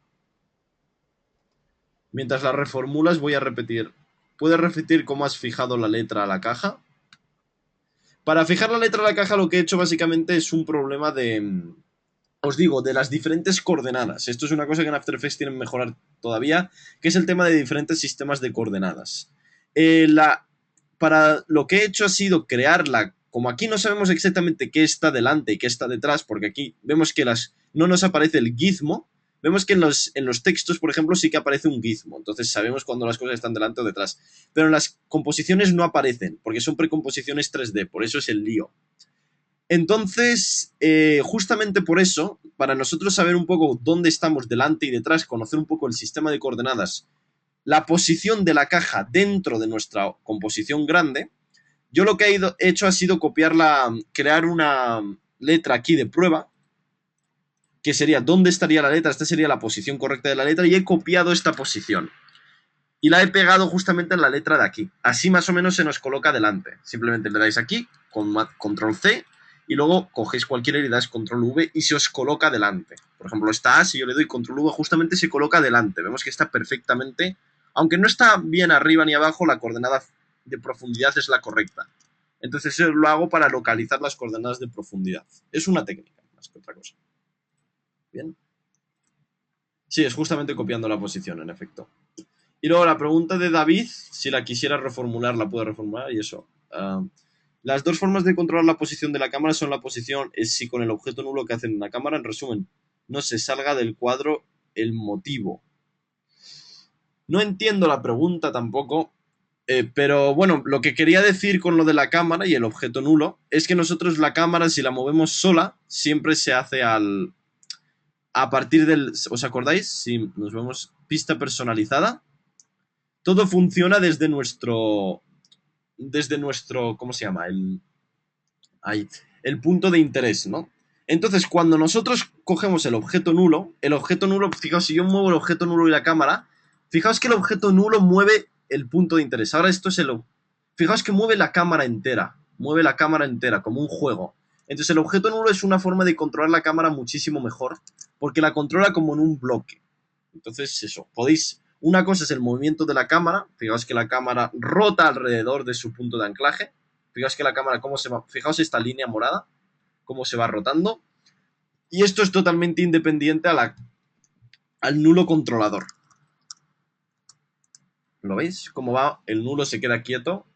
Mientras la reformulas voy a repetir. ¿Puedes repetir cómo has fijado la letra a la caja? Para fijar la letra a la caja lo que he hecho básicamente es un problema de... Os digo, de las diferentes coordenadas. Esto es una cosa que en After Effects tienen que mejorar todavía, que es el tema de diferentes sistemas de coordenadas. Para lo que he hecho ha sido crearla. Como aquí no sabemos exactamente qué está delante y qué está detrás, porque aquí vemos que no nos aparece el gizmo, vemos que en los textos, por ejemplo, sí que aparece un gizmo. Entonces sabemos cuando las cosas están delante o detrás. Pero en las composiciones no aparecen, porque son precomposiciones 3D, por eso es el lío. Entonces, justamente por eso, para nosotros saber un poco dónde estamos delante y detrás, conocer un poco el sistema de coordenadas, la posición de la caja dentro de nuestra composición grande, yo lo que he hecho ha sido crear una letra aquí de prueba, que sería dónde estaría la letra, esta sería la posición correcta de la letra, y he copiado esta posición. Y la he pegado justamente en la letra de aquí. Así más o menos se nos coloca delante. Simplemente le dais aquí, con control C, y luego cogéis cualquiera y le dais control V y se os coloca delante. Por ejemplo, esta A, si yo le doy control V, justamente se coloca delante. Vemos que está perfectamente, aunque no está bien arriba ni abajo, la coordenada de profundidad es la correcta. Entonces eso lo hago para localizar las coordenadas de profundidad. Es una técnica, más que otra cosa. Bien. Sí, es justamente copiando la posición, en efecto. Y luego la pregunta de David, si la quisiera reformular, la puede reformular y eso. Las dos formas de controlar la posición de la cámara son la posición, es si con el objeto nulo que hacen en la cámara, en resumen, no se salga del cuadro el motivo. No entiendo la pregunta tampoco, pero bueno, lo que quería decir con lo de la cámara y el objeto nulo es que nosotros la cámara, si la movemos sola, siempre se hace a partir del... ¿Os acordáis? Si nos vemos pista personalizada, todo funciona desde nuestro, ¿cómo se llama? El punto de interés, ¿no? Entonces, cuando nosotros cogemos el objeto nulo, fijaos, si yo muevo el objeto nulo y la cámara, fijaos que el objeto nulo mueve el punto de interés. Ahora esto es fijaos que mueve la cámara entera, como un juego. Entonces el objeto nulo es una forma de controlar la cámara muchísimo mejor, porque la controla como en un bloque. Entonces eso, una cosa es el movimiento de la cámara, fijaos que la cámara rota alrededor de su punto de anclaje, fijaos que la cámara cómo se va, fijaos esta línea morada, cómo se va rotando, y esto es totalmente independiente al nulo controlador. ¿Lo veis? Cómo va, el nulo se queda quieto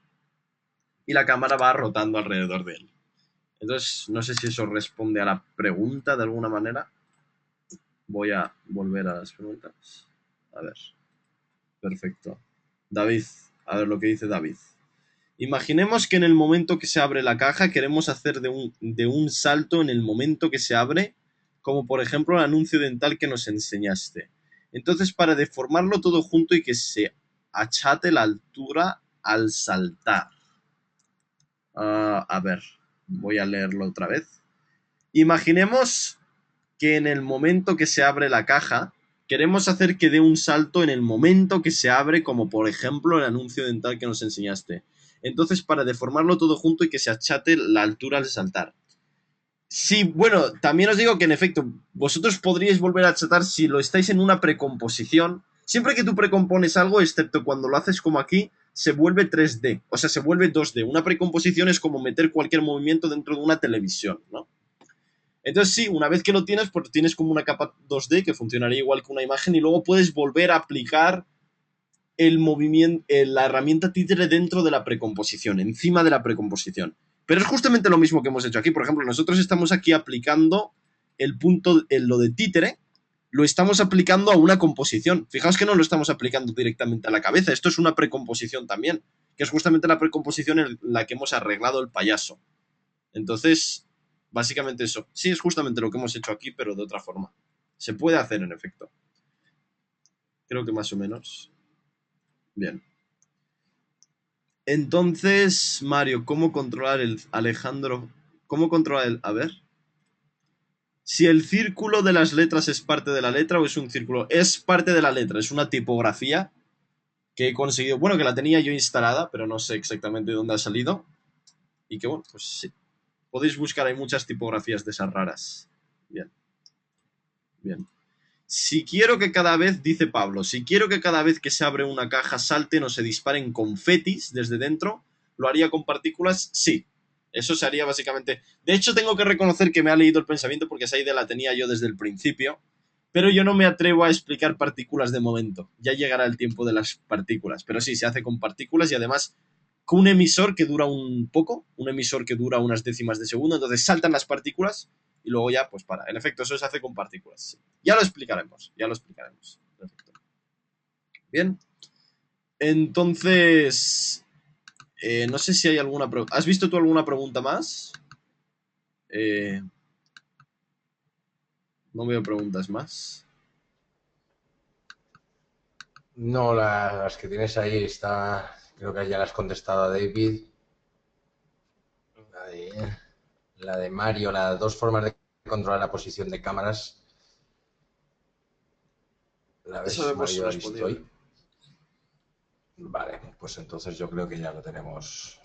y la cámara va rotando alrededor de él. Entonces, no sé si eso responde a la pregunta de alguna manera. Voy a volver a las preguntas. A ver. Perfecto. David, a ver lo que dice David. Imaginemos que en el momento que se abre la caja queremos hacer de un salto en el momento que se abre, como por ejemplo el anuncio dental que nos enseñaste. Entonces, para deformarlo todo junto y que se achate la altura al saltar. A ver, voy a leerlo otra vez. Imaginemos que en el momento que se abre la caja queremos hacer que dé un salto en el momento que se abre, como por ejemplo el anuncio dental que nos enseñaste. Entonces, para deformarlo todo junto y que se achate la altura al saltar. Sí, bueno, también os digo que en efecto, vosotros podríais volver a achatar si lo estáis en una precomposición. Siempre que tú precompones algo, excepto cuando lo haces como aquí, se vuelve 3D, o sea, se vuelve 2D. Una precomposición es como meter cualquier movimiento dentro de una televisión, ¿no? Entonces sí, una vez que lo tienes, pues tienes como una capa 2D que funcionaría igual que una imagen y luego puedes volver a aplicar el movimiento, la herramienta títere dentro de la precomposición, encima de la precomposición. Pero es justamente lo mismo que hemos hecho aquí. Por ejemplo, nosotros estamos aquí aplicando lo de títere, lo estamos aplicando a una composición. Fijaos que no lo estamos aplicando directamente a la cabeza. Esto es una precomposición también, que es justamente la precomposición en la que hemos arreglado el payaso. Entonces, básicamente eso. Sí, es justamente lo que hemos hecho aquí, pero de otra forma. Se puede hacer, en efecto. Creo que más o menos. Bien. Entonces, Mario, ¿cómo controlar el Alejandro? ¿Cómo controlar el... A ver. Si el círculo de las letras es parte de la letra o es un círculo. Es parte de la letra, es una tipografía que he conseguido. Bueno, que la tenía yo instalada, pero no sé exactamente dónde ha salido. Y que bueno, pues sí. Podéis buscar, hay muchas tipografías de esas raras. Bien. Bien. Si quiero que cada vez, dice Pablo, si quiero que cada vez que se abre una caja salten o se disparen confetis desde dentro, ¿lo haría con partículas? Sí. Eso se haría básicamente. De hecho, tengo que reconocer que me ha leído el pensamiento porque esa idea la tenía yo desde el principio. Pero yo no me atrevo a explicar partículas de momento. Ya llegará el tiempo de las partículas. Pero sí, se hace con partículas y además con un emisor que dura un poco, un emisor que dura unas décimas de segundo. Entonces saltan las partículas y luego ya, pues para. En efecto, eso se hace con partículas. Sí. Ya lo explicaremos, ya lo explicaremos. Perfecto. Bien. Entonces, no sé si hay alguna pregunta. ¿Has visto tú alguna pregunta más? Eh, no veo preguntas más. No, las que tienes ahí está, creo que ya las has contestado a David. La de, la de Mario, las dos formas de controlar la posición de cámaras. ¿La Eso ves, hemos Mario? ¿La visto respondido. hoy? Vale, pues entonces yo creo que ya lo tenemos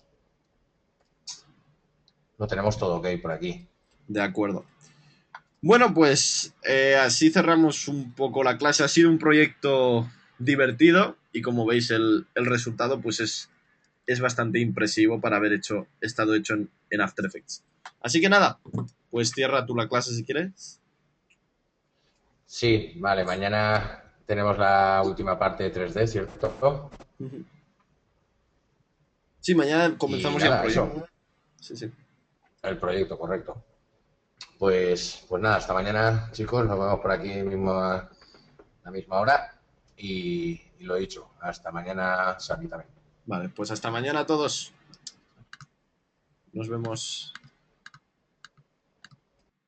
todo ok por aquí. De acuerdo. Bueno, pues así cerramos un poco la clase. Ha sido un proyecto divertido y como veis el resultado pues es bastante impresivo para haber estado hecho en After Effects. Así que nada, pues cierra tú la clase si quieres. Sí, vale, mañana tenemos la última parte de 3D, ¿cierto? Sí, mañana Y comenzamos ya el nada, proyecto. eso, Sí, sí. el proyecto, correcto. Pues nada, hasta mañana, chicos, nos vemos por aquí mismo a la misma hora y lo dicho, hasta mañana, Sami también. Vale, pues hasta mañana a todos. Nos vemos.